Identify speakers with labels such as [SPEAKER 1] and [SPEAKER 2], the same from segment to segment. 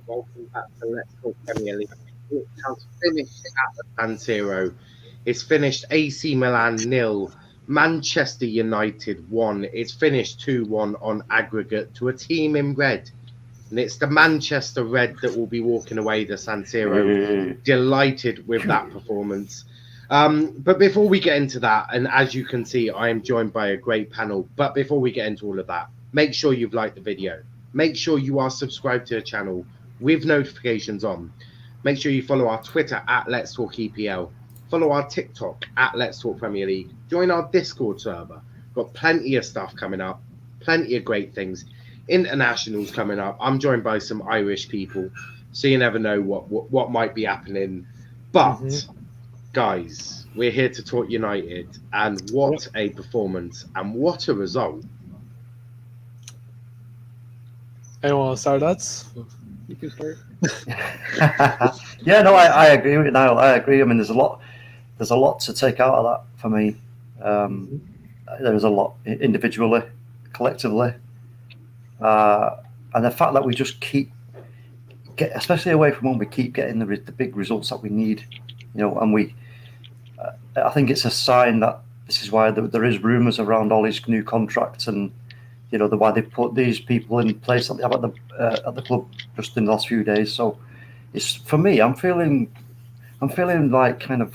[SPEAKER 1] welcome back to Let's Talk Premier League. It has finished at the San Siro. It's finished AC Milan 0, Manchester United 1. It's finished 2-1 on aggregate to a team in red. And it's the Manchester Red that will be walking away the San Siro. Delighted with that performance. But before we get into that, and as you can see, I am joined by a great panel. But before we get into all of that, make sure you've liked the video. Make sure you are subscribed to the channel with notifications on. Make sure you follow our Twitter at Let's Talk EPL. Follow our TikTok at Let's Talk Premier League. Join our Discord server. Got plenty of stuff coming up. Plenty of great things. Internationals coming up. I'm joined by some Irish people. So you never know what might be happening. But, guys, we're here to talk United. And what a performance. And what a result.
[SPEAKER 2] Anyone want to start, lads?
[SPEAKER 3] You can start.
[SPEAKER 4] Yeah, no, I agree with you, Niall. I agree. I mean, there's a lot to take out of that for me. There was a lot individually, collectively, and the fact that we just especially away from home, we keep getting the big results that we need. And I think it's a sign that this is why there is rumours around all these new contracts and. Why they put these people in place that they have at the club just in the last few days. So, it's for me. I'm feeling like kind of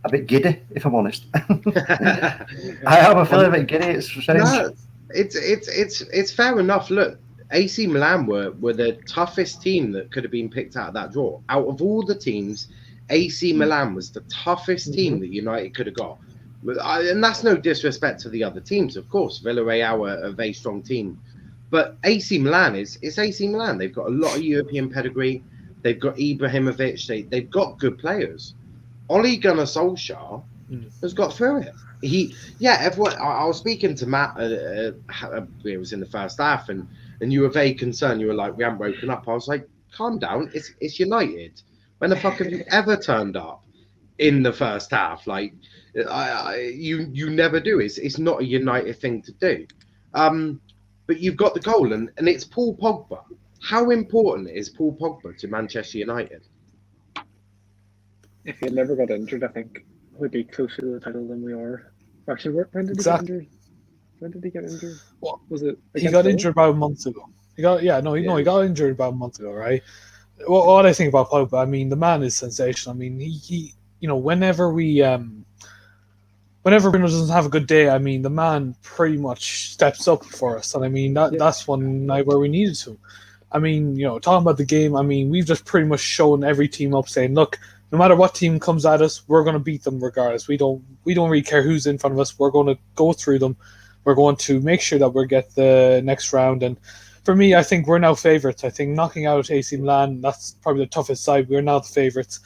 [SPEAKER 4] a bit giddy, if I'm honest. I am. I feel a bit giddy. It's strange.
[SPEAKER 1] No, it's fair enough. Look, AC Milan were the toughest team that could have been picked out of that draw. Out of all the teams, AC Milan was the toughest team that United could have got. And that's no disrespect to the other teams, of course. Villarreal are a very strong team. But AC Milan it's AC Milan. They've got a lot of European pedigree. They've got Ibrahimovic. They've got good players. Ole Gunnar Solskjaer has got through it. Everyone. I was speaking to Matt. It was in the first half, and you were very concerned. You were like, we haven't broken up. I was like, calm down. It's United. When the fuck have you ever turned up in the first half? Like, you never do. It's not a United thing to do. But you've got the goal, and it's Paul Pogba. How important is Paul Pogba to Manchester United?
[SPEAKER 3] If he had never got injured, I think we'd be closer to the title than we are. Actually, when did he get injured? When did he get injured?
[SPEAKER 2] What
[SPEAKER 3] was it?
[SPEAKER 2] He got injured about a month ago. He got injured about a month ago, right? What I think about Pogba, I mean, the man is sensational. I mean, he whenever Bruno doesn't have a good day, I mean, the man pretty much steps up for us. And I mean, that's one night where we needed to. I mean, talking about the game, I mean, we've just pretty much shown every team up saying, look, no matter what team comes at us, we're going to beat them regardless. We don't really care who's in front of us. We're going to go through them. We're going to make sure that we get the next round. And for me, I think we're now favourites. I think knocking out AC Milan, that's probably the toughest side. We're now the favourites.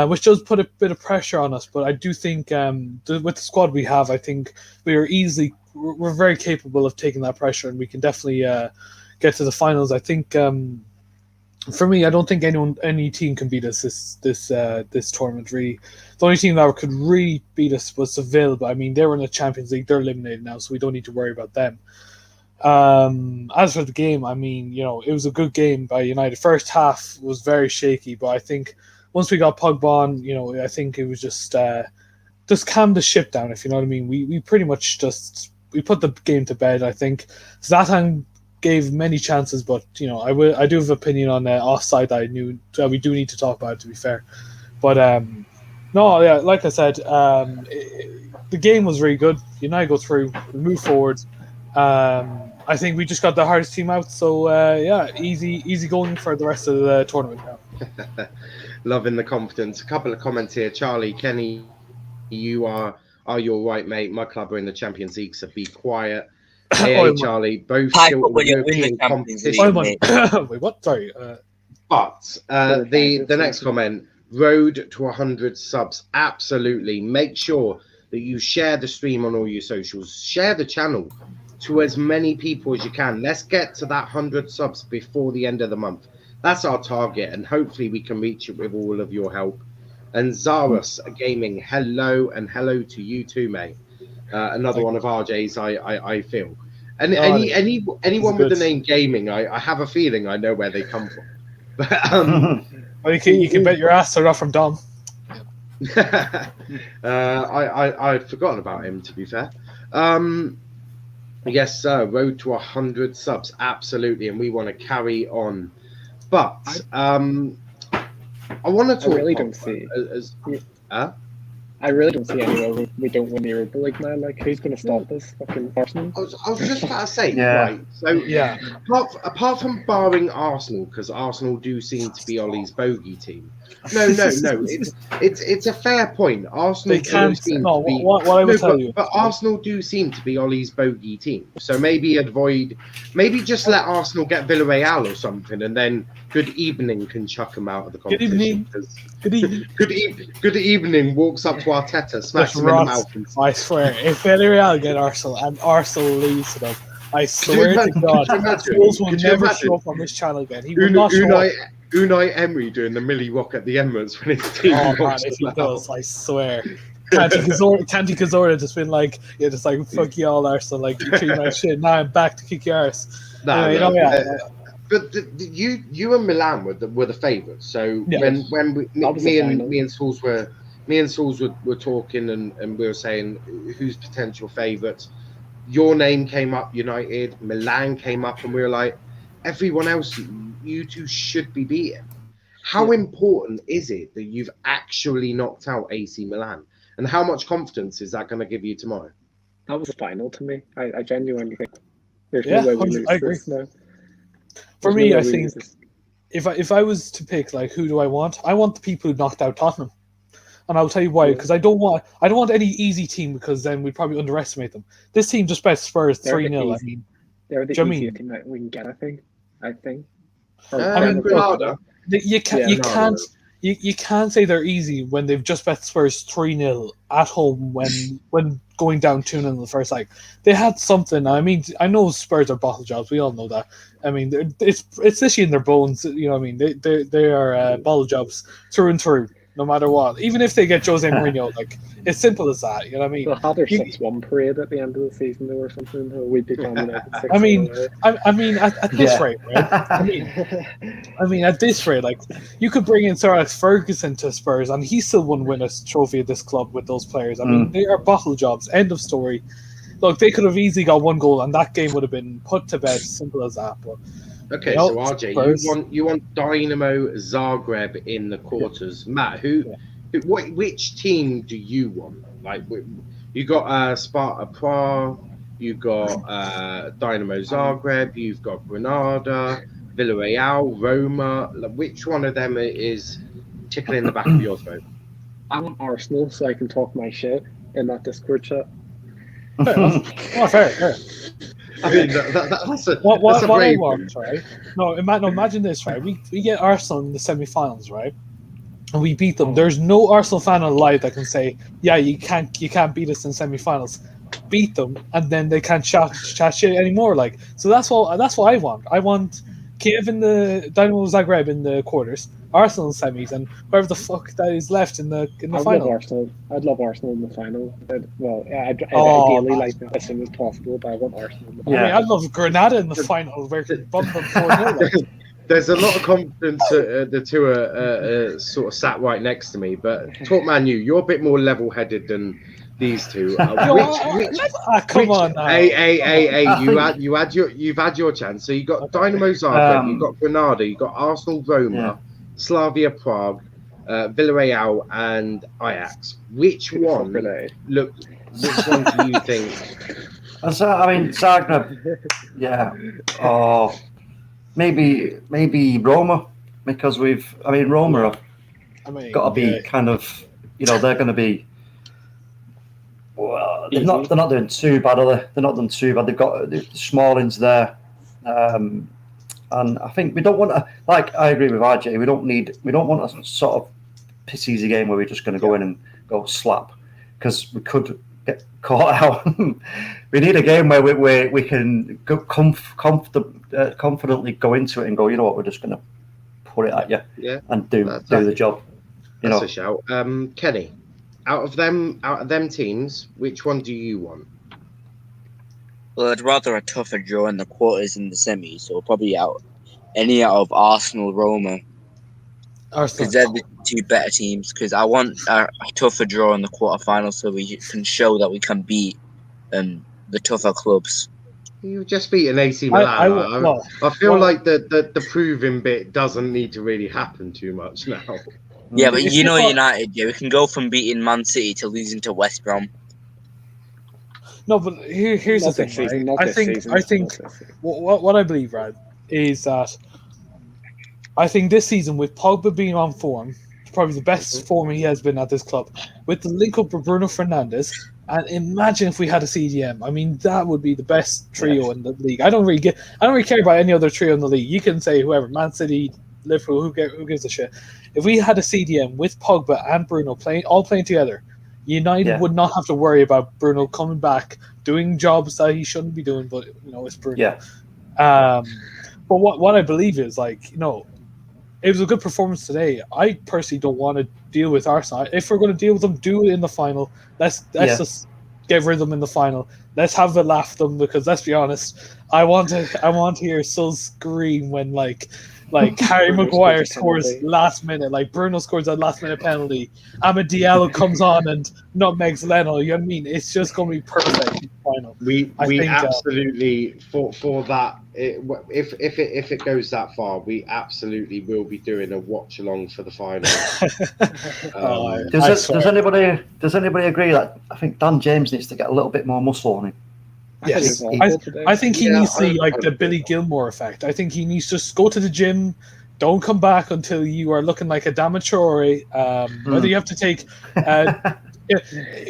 [SPEAKER 2] Which does put a bit of pressure on us, but I do think with the squad we have, I think we're very capable of taking that pressure, and we can definitely get to the finals. I think for me, I don't think any team can beat us this tournament. Really, the only team that could really beat us was Seville, but I mean they were in the Champions League; they're eliminated now, so we don't need to worry about them. As for the game, I mean, it was a good game by United. First half was very shaky, but I think. Once we got Pogba on, I think it was just calm the ship down, if you know what I mean. We pretty much we put the game to bed, I think. Zlatan gave many chances, but, I do have an opinion on offside that I knew that we do need to talk about, to be fair. But, no, yeah, like I said, the game was really good. United go through, we move forward. I think we just got the hardest team out, so, easy going for the rest of the tournament now.
[SPEAKER 1] Loving the confidence. A couple of comments here. Charlie, Kenny, you are you right, mate? My club are in the Champions League, so be quiet. Hey, Charlie, both still in European competition.
[SPEAKER 2] Wait, what? Sorry.
[SPEAKER 1] But the next comment, road to 100 subs. Absolutely. Make sure that you share the stream on all your socials. Share the channel to as many people as you can. Let's get to that 100 subs before the end of the month. That's our target, and hopefully we can reach it with all of your help. And Zarus Gaming, hello, and hello to you too, mate. Another one of RJ's, I feel. And anyone with the name Gaming, I have a feeling I know where they come from. But
[SPEAKER 2] Well, you can bet your ass they're not from Dom.
[SPEAKER 1] I'd forgotten about him, to be fair. Yes, sir. Road to 100 subs, absolutely, and we want to carry on. But I want to talk.
[SPEAKER 3] I really don't see. I really don't see anywhere we don't win the Europa League now. Like, who's going to stop us? Fucking Arsenal.
[SPEAKER 1] I was just about to say,
[SPEAKER 4] Yeah.
[SPEAKER 1] right? So
[SPEAKER 2] Yeah.
[SPEAKER 1] Apart from barring Arsenal, because Arsenal do seem to be Ollie's bogey team. No. It's a fair point. Arsenal
[SPEAKER 2] They can't.
[SPEAKER 1] do seem
[SPEAKER 2] No,
[SPEAKER 1] to be.
[SPEAKER 2] what I would tell you.
[SPEAKER 1] But Arsenal do seem to be Ollie's bogey team. So maybe just let Arsenal get Villarreal or something, and then Good Evening can chuck them out of the competition.
[SPEAKER 2] Good evening.
[SPEAKER 1] Good Evening walks up to Arteta, smacks him in the mouth. And
[SPEAKER 2] I swear, if Villarreal get Arsenal and Arsenal lose to them, I swear to God, Jules will never show up on this channel again. He will not show up.
[SPEAKER 1] Unai Emery doing the Millie Rock at the Emirates when his team.
[SPEAKER 2] Oh man, if he does, I swear. Kanti Kazora just been like, just like fuck you all, Arsenal, like you treat my shit. Now I'm back to kick your arse. But
[SPEAKER 1] you and Milan were the favourites. So
[SPEAKER 2] Yeah.
[SPEAKER 1] when me and Sauls were talking and we were saying who's potential favourites. Your name came up, United. Milan came up, and we were like, everyone else, you two should be beaten. How important is it that you've actually knocked out AC Milan? And how much confidence is that going to give you tomorrow?
[SPEAKER 3] That was a final to me. I genuinely think there's
[SPEAKER 2] Yeah,
[SPEAKER 3] no way we lose
[SPEAKER 2] I agree.
[SPEAKER 3] this now.
[SPEAKER 2] For
[SPEAKER 3] There's
[SPEAKER 2] me,
[SPEAKER 3] no way
[SPEAKER 2] I
[SPEAKER 3] we
[SPEAKER 2] think
[SPEAKER 3] lose this.
[SPEAKER 2] if I was to pick like who do I want the people who knocked out Tottenham, and I'll tell you why. Because I don't want any easy team, because then we'd probably underestimate them. This team just bet Spurs 3-0. I mean,
[SPEAKER 3] they're the
[SPEAKER 2] do you know what I
[SPEAKER 3] easiest
[SPEAKER 2] mean?
[SPEAKER 3] team that we can get. I think.
[SPEAKER 1] Granada.
[SPEAKER 2] You can't say they're easy when they've just bet Spurs 3-0 at home when going down 2-0 in the first leg. They had something. I mean, I know Spurs are bottle jobs. We all know that. I mean, it's literally in their bones. You know what I mean? They are bottle jobs through and through, no matter what. Even if they get Jose Mourinho, like it's simple as that. You know what I mean?
[SPEAKER 3] They'll have their 6-1 parade at the end of the season, though, or something. Or we'd be down United 6-1.
[SPEAKER 2] I mean, at this rate, right? I mean, at this rate, like you could bring in Sir Alex Ferguson to Spurs, and he still wouldn't win a trophy at this club with those players. I mean, they are bottle jobs. End of story. Look, they could have easily got one goal, and that game would have been put to bed. Simple as that. But
[SPEAKER 1] okay, so RJ, you want Dynamo Zagreb in the quarters. Matt, which team do you want? Like, you got Sparta Prague, you got Dynamo Zagreb, you've got Granada, Villarreal, Roma. Which one of them is tickling the back of your throat?
[SPEAKER 3] I want Arsenal so I can talk my shit in that Discord chat.
[SPEAKER 2] Fair.
[SPEAKER 1] I mean, that's a
[SPEAKER 2] what I
[SPEAKER 1] brave
[SPEAKER 2] want, right? No, imagine this, right? We get Arsenal in the semi-finals, right? And we beat them. There's no Arsenal fan alive that can say, "Yeah, you can't beat us in semi-finals." Beat them, and then they can't chat shit anymore. Like, so that's what I want. I want Kiev in the Dynamo Zagreb in the quarters, Arsenal in semis, and whoever the fuck that is left in the final.
[SPEAKER 3] I'd love Arsenal in the final. Ideally, like as soon as possible, but I want Arsenal in the final.
[SPEAKER 2] I mean, I'd love Granada in the final where we bump them 4-0.
[SPEAKER 1] There's a lot of confidence. The two are sort of sat right next to me, but talk Man U, you're a bit more level-headed than these two.
[SPEAKER 2] Come on now.
[SPEAKER 1] You've had your chance. So you got Dynamo Zagreb, you got Granada, you got Arsenal, Roma, Slavia Prague, Villarreal, and Ajax. Which one? Which one do you think?
[SPEAKER 4] I mean, Zagreb. Yeah. Oh, maybe Roma, because Roma have got to be kind of, they're going to be. Well, they're not doing too bad, are they? They're not doing too bad. They've got Smalling's there, and I think we don't want to. Like, I agree with RJ. We don't want a sort of piss easy game where we're just going to go in and go slap, because we could get caught out. We need a game where we can go confidently go into it and go, you know what, we're just going to put it at you and do the job.
[SPEAKER 1] That's a shout. Kenny, out of them teams, which one do you want?
[SPEAKER 5] Well, I'd rather a tougher draw in the quarters and the semis, so probably out any out of Arsenal, Roma,
[SPEAKER 2] Arsenal.
[SPEAKER 5] because they're the two better teams. Because I want a tougher draw in the quarterfinals so we can show that we can beat the tougher clubs.
[SPEAKER 1] You've just beaten AC Milan. I feel like the proving bit doesn't need to really happen too much now.
[SPEAKER 5] Yeah, but United, we can go from beating Man City to losing to West Brom.
[SPEAKER 2] No, but here's the thing, right? I think what I believe, Brad, is that I think this season with Pogba being on form, probably the best form he has been at this club, with the link up with Bruno Fernandes, and imagine if we had a CDM. I mean, that would be the best trio in the league. I don't really care about any other trio in the league. You can say whoever, Man City, Liverpool, who gives a shit. If we had a CDM with Pogba and Bruno all playing together, United would not have to worry about Bruno coming back, doing jobs that he shouldn't be doing, but it's Bruno.
[SPEAKER 4] Yeah.
[SPEAKER 2] But what I believe is, it was a good performance today. I personally don't want to deal with Arsenal. If we're going to deal with them, do it in the final. Let's just get rid of them in the final. Let's have a laugh at them, because let's be honest, I want to hear Sul scream when Harry Maguire scores last minute, Bruno scores that last minute penalty, Amad Diallo comes on and nutmegs Leno. You know what I mean? It's just going to be perfect in the final.
[SPEAKER 1] We absolutely for that. If it goes that far, we absolutely will be doing a watch along for the final.
[SPEAKER 4] Does anybody agree that I think Dan James needs to get a little bit more muscle on him?
[SPEAKER 2] Yes, I think he needs the Billy Gilmore effect. I think he needs to just go to the gym. Don't come back until you are looking like a Damatore. Whether you have to take,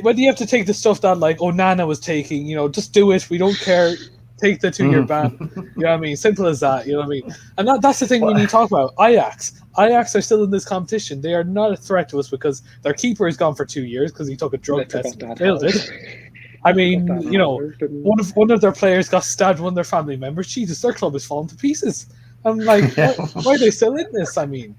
[SPEAKER 2] whether you have to take the stuff that Onana was taking, just do it. We don't care. Take the 2-year ban. You know what I mean? Simple as that. You know what I mean? And that's the thing we need to talk about. Ajax are still in this competition. They are not a threat to us because their keeper is gone for 2 years because he took a drug test and failed it. I mean, one of their players got stabbed, one of their family members. Jesus, their club is falling to pieces. I'm like, why are they still in this? I mean,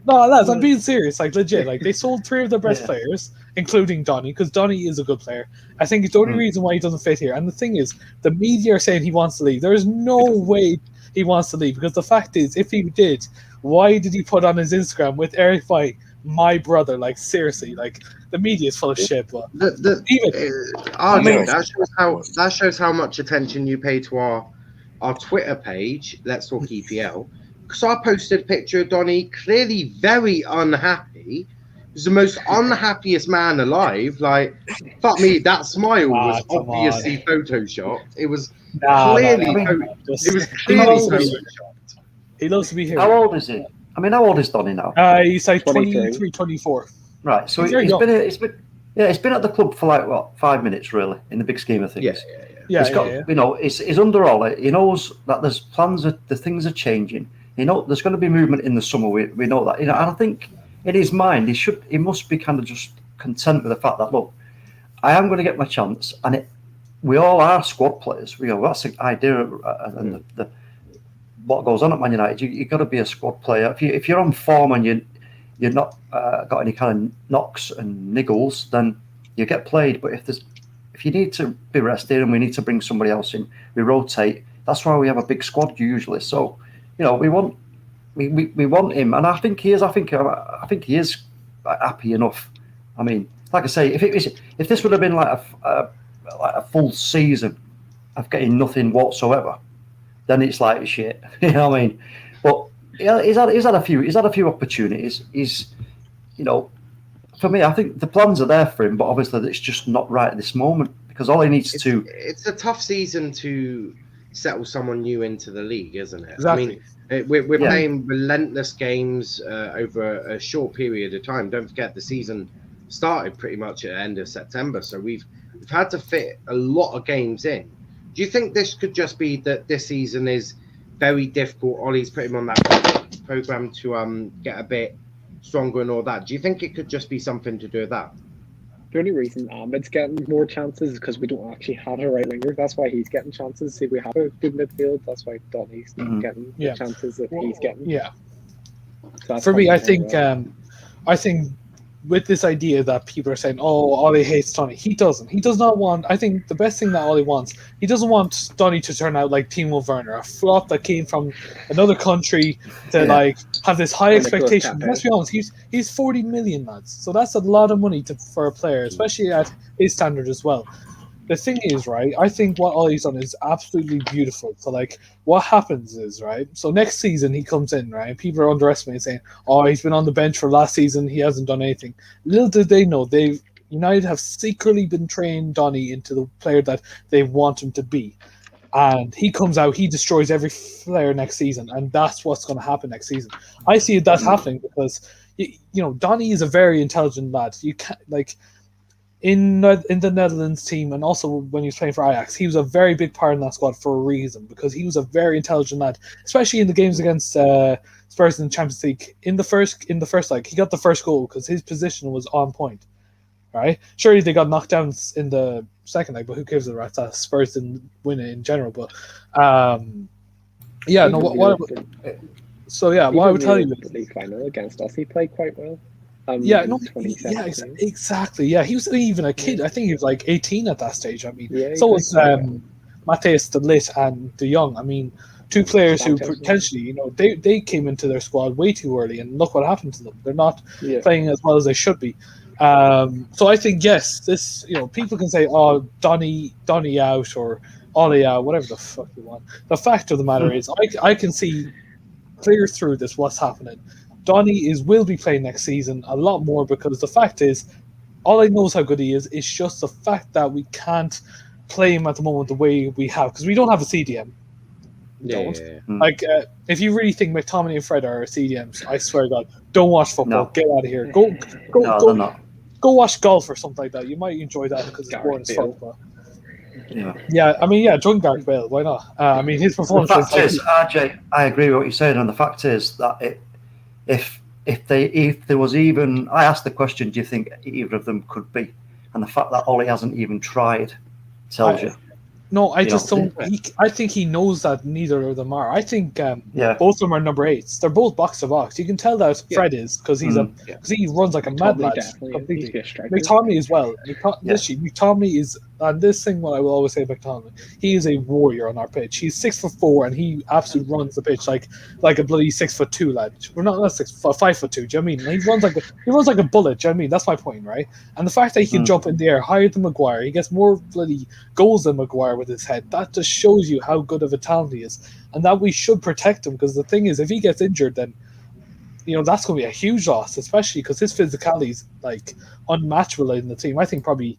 [SPEAKER 2] no, lads, I'm being serious. Legit. They sold 3 of their best players, including Donny, because Donny is a good player. I think it's the only reason why he doesn't fit here. And the thing is, the media are saying he wants to leave. There is no way he wants to leave, because the fact is, if he did, why did he put on his Instagram with Eric White, my brother? Seriously, the media is full of shit. But
[SPEAKER 1] that shows how much attention you pay to our Twitter page, Let's Talk EPL. Because I posted a picture of Donny, clearly very unhappy. He was the most unhappiest man alive. Fuck me, that smile was obviously photoshopped. It was clearly photoshopped.
[SPEAKER 2] He loves to be here.
[SPEAKER 4] How old is he? I mean, how old is Donny now?
[SPEAKER 2] He's 23, 24.
[SPEAKER 4] Right, so he's been at the club for 5 minutes, really, in the big scheme of things. He's under Ollie. He knows that there's plans, the things are changing. There's going to be movement in the summer. We know that. And I think in his mind, he must be kind of just content with the fact that, look, I am going to get my chance, and we all are squad players. That's the idea, and what goes on at Man United. You've got to be a squad player. If you're on form and you're not got any kind of knocks and niggles, then you get played. But if you need to be rested and we need to bring somebody else in, we rotate. That's why we have a big squad usually. So, we want him, and I think he is. I think he is happy enough. I mean, like I say, if this would have been like a full season of getting nothing whatsoever, then it's like shit. You know what I mean? But he's had a few opportunities. For me, I think the plans are there for him, but obviously it's just not right at this moment, because all he needs to.
[SPEAKER 1] It's a tough season to settle someone new into the league, isn't it?
[SPEAKER 2] Exactly.
[SPEAKER 1] I mean, we're playing relentless games over a short period of time. Don't forget, the season started pretty much at the end of September, so we've had to fit a lot of games in. Do you think this could just be that this season is very difficult? Ollie's put him on that program to get a bit stronger and all that. Do you think it could just be something to do with that?
[SPEAKER 3] The only reason Ahmed's getting more chances is because we don't actually have a right winger. That's why he's getting chances. See, we have a good midfield. That's why Donny's getting the chances that he's getting.
[SPEAKER 2] Yeah.
[SPEAKER 3] So
[SPEAKER 2] for me, I think with this idea that people are saying, "Oh, Ollie hates Donny." He doesn't. He does not want. I think the best thing that Ollie wants, he doesn't want Donny to turn out like Timo Werner, a flop that came from another country to like have this high
[SPEAKER 3] And Nicolas
[SPEAKER 2] expectation.
[SPEAKER 3] Pepe.
[SPEAKER 2] Let's be honest, he's 40 million, lads. So that's a lot of money for a player, especially at his standard as well. The thing is, right, I think what Ollie's done is absolutely beautiful. So, like, what happens is, right, so next season he comes in, right, and people are underestimating, saying, oh, he's been on the bench for last season, he hasn't done anything. Little did they know, United have secretly been training Donny into the player that they want him to be. And he comes out, he destroys every player next season, and that's what's going to happen next season. I see that happening because, Donny is a very intelligent lad. You can't, like... In the Netherlands team, and also when he was playing for Ajax, he was a very big part in that squad for a reason, because he was a very intelligent lad, especially in the games against Spurs in the Champions League. In the first leg, he got the first goal because his position was on point. Right? Surely they got knocked down in the second leg, but who gives a rat's ass? Spurs didn't win it in general, but yeah, no. What I would tell you
[SPEAKER 3] the league final against us, he played quite well.
[SPEAKER 2] Exactly. Yeah, he was even a kid. I think he was like 18 at that stage. I mean,
[SPEAKER 3] Yeah,
[SPEAKER 2] so was Matthias de Ligt and De Jong. I mean, two players who
[SPEAKER 3] Santos,
[SPEAKER 2] potentially, they came into their squad way too early, and look what happened to them. They're not playing as well as they should be. So I think, yes, this, people can say, oh, Donny out or Ollie out, whatever the fuck you want. The fact of the matter is, I can see clear through this what's happening. Donny will be playing next season a lot more, because the fact is, Ollie knows how good he is. It's just the fact that we can't play him at the moment the way we have, because we don't have a CDM. Like, if you really think McTominay and Fred are CDMs, I swear to God, don't watch football.
[SPEAKER 4] No.
[SPEAKER 2] Get out of here.
[SPEAKER 4] They're not.
[SPEAKER 2] Go watch golf or something like that. You might enjoy that because it's boring as fuck. But...
[SPEAKER 4] Yeah.
[SPEAKER 2] I mean, join Gareth Bale. Why not? I mean, his performance.
[SPEAKER 4] The fact is, RJ, I agree with what you're saying, and the fact is that if there was even, I asked the question, do you think either of them could be? And the fact that Ollie hasn't even tried tells you.
[SPEAKER 2] No, I just don't. I think he knows that neither of them are. I think both of them are number 8s. They're both box to box. You can tell that Fred is, because he runs like a mad lad. Completely. McTominay as well. McTominay is, and this thing what I will always say about McTominay, he is a warrior on our pitch. He's 6'4", and he absolutely runs the pitch like a bloody 6'2" lad. We're not 5'2". Do you know what I mean? He runs like a bullet. Do you know what I mean? That's my point, right? And the fact that he can jump in the air higher than Maguire, he gets more bloody goals than Maguire with his head. That just shows you how good of a talent he is, and that we should protect him, because the thing is, if he gets injured, then that's going to be a huge loss, especially because his physicality is like unmatchable in the team. I think probably,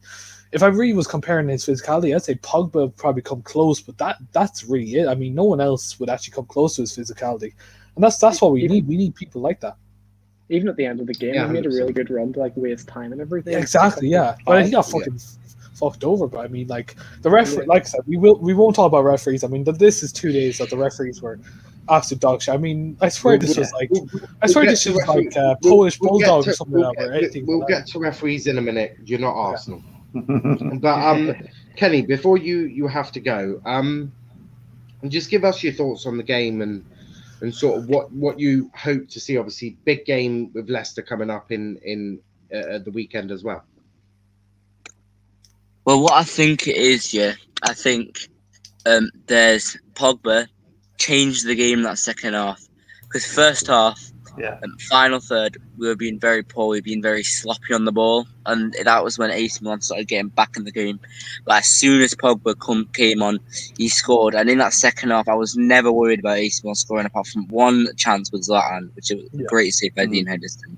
[SPEAKER 2] if I really was comparing his physicality, I'd say Pogba would probably come close, but that's really it. I mean, no one else would actually come close to his physicality, and that's what we need. We need people like that.
[SPEAKER 3] Even at the end of the game, he made a really good run to waste time and everything.
[SPEAKER 2] Exactly, yeah. But he got fucking fucked over. But I mean, like the referee, like I said, we won't talk about referees. I mean, this is 2 days that the referees were absolute dog shit. I mean, I swear this was like Polish bulldog or something like that.
[SPEAKER 1] We'll get to referees in a minute. You're not Arsenal. But Kenny, before you have to go, just give us your thoughts on the game and sort of what you hope to see. Obviously, big game with Leicester coming up in the weekend as well.
[SPEAKER 5] Well, what I think it is, I think there's Pogba changed the game that second half, because first half, final third, we were being very poor, we were being very sloppy on the ball, and that was when AC Milan started getting back in the game. But as soon as Pogba came on, he scored, and in that second half, I was never worried about AC Milan scoring, apart from one chance with Zlatan, which was a great save by Dean Henderson.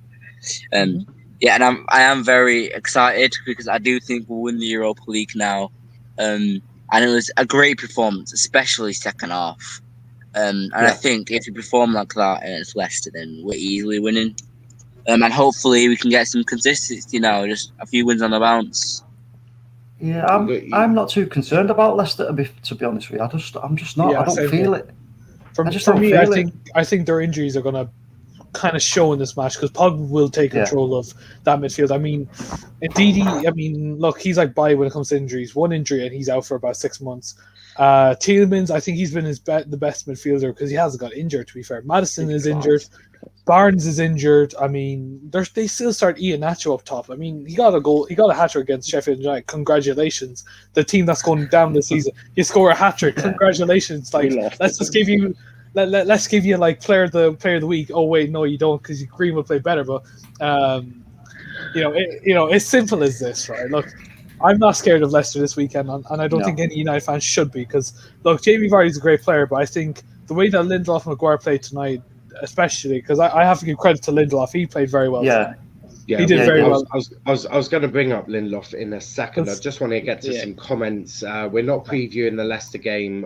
[SPEAKER 5] And I am very excited, because I do think we'll win the Europa League now. And it was a great performance, especially second half. And I think if you perform like that and it's Leicester, then we're easily winning. And hopefully we can get some consistency now, just a few wins on the bounce.
[SPEAKER 4] Yeah, I'm not too concerned about Leicester, to be honest with you. I'm just not. I don't feel it.
[SPEAKER 2] I think their injuries are going to kind of show in this match, because Pogba will take control of that midfield. I mean, Ndidi, look, he's like Baye when it comes to injuries. One injury and he's out for about 6 months. Tielemans, I think he's been the best midfielder because he hasn't got injured, to be fair. Madison is injured. Barnes is injured. I mean, they still start Ian Nacho up top. I mean, he got a goal. He got a hat-trick against Sheffield United. Congratulations. The team that's going down this season. You score a hat-trick. Congratulations. Like, let's just give you... Let's give you like player of the week. Oh wait, no, you don't, because Green will play better. But it's simple as this, right? Look, I'm not scared of Leicester this weekend, and I don't think any United fans should be, because look, Jamie Vardy's a great player, but I think the way that Lindelof and Maguire played tonight, especially because I have to give credit to Lindelof, he played very well.
[SPEAKER 4] Yeah.
[SPEAKER 2] Yeah, he did very well.
[SPEAKER 1] I was going to bring up Lindelof in a second. I just want to get to some comments. We're not previewing the Leicester game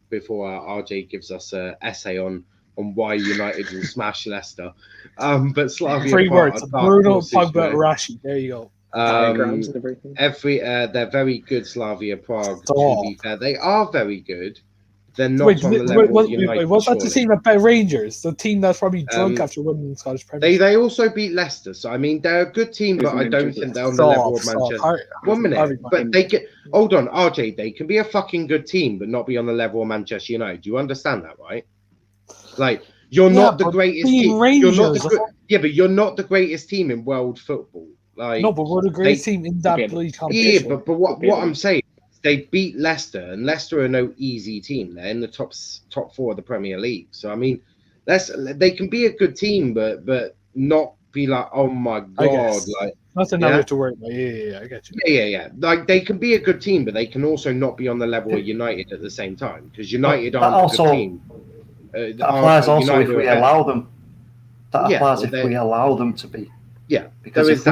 [SPEAKER 1] before RJ gives us an essay on why United will smash Leicester. But Slavia
[SPEAKER 2] 3 words: Bruno, Pogba, Rashi. There you go.
[SPEAKER 1] They're very good, Slavia Prague. To be fair, they are very good. They're not on the level of United.
[SPEAKER 2] Was that the team that beat Rangers? The team that's probably drunk after winning the Scottish Premier League.
[SPEAKER 1] They also beat Leicester, so I mean they're a good team, but I don't think they're on the level of Manchester. 1 minute, but they get. Hold on, RJ. They can be a fucking good team, but not be on the level of Manchester United. Do you understand that, right? Like you're not the greatest team. You're not but you're not the greatest team in world football. Like
[SPEAKER 2] no, but we're the greatest team in that league competition.
[SPEAKER 1] Yeah, but what I'm saying. They beat Leicester, and Leicester are no easy team. They're in the top 4 of the Premier League. So I mean, they can be a good team, but not be like, oh my god, like
[SPEAKER 2] nothing we have to worry about. Yeah, I get you.
[SPEAKER 1] Yeah. Like they can be a good team, but they can also not be on the level of United at the same time, because United aren't a good team.
[SPEAKER 4] That applies also if we allow them. That applies if we allow them to be.
[SPEAKER 1] Yeah,
[SPEAKER 4] because if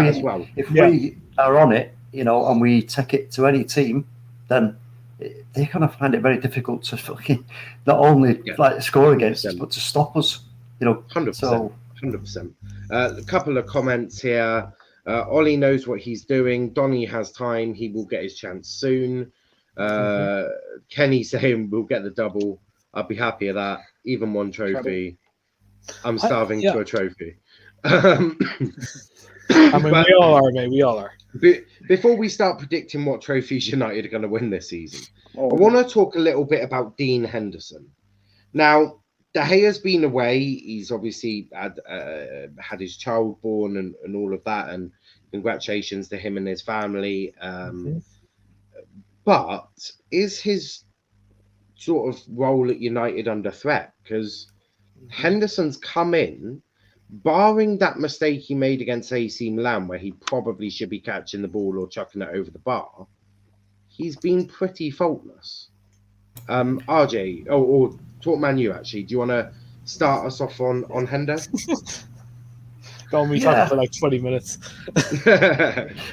[SPEAKER 4] we are on it, and we take it to any team, then they're going to find it very difficult to fucking not only score against us, but to stop us.
[SPEAKER 1] 100%. 100%. A couple of comments here. Ollie knows what he's doing. Donny has time. He will get his chance soon. Kenny saying we'll get the double. I'd be happy with that. Even 1 trophy. I'm starving to a trophy.
[SPEAKER 2] I mean, we all are, mate. We all are.
[SPEAKER 1] Before we start predicting what trophies United are going to win this season, I want to talk a little bit about Dean Henderson. Now, De Gea's been away. He's obviously had his child born and all of that, and congratulations to him and his family. But is his sort of role at United under threat? Because Henderson's come in, barring that mistake he made against AC Milan, where he probably should be catching the ball or chucking it over the bar, he's been pretty faultless. RJ, or talk Man U actually. Do you want to start us off on Hendo?
[SPEAKER 2] Don't be talking for like 20 minutes.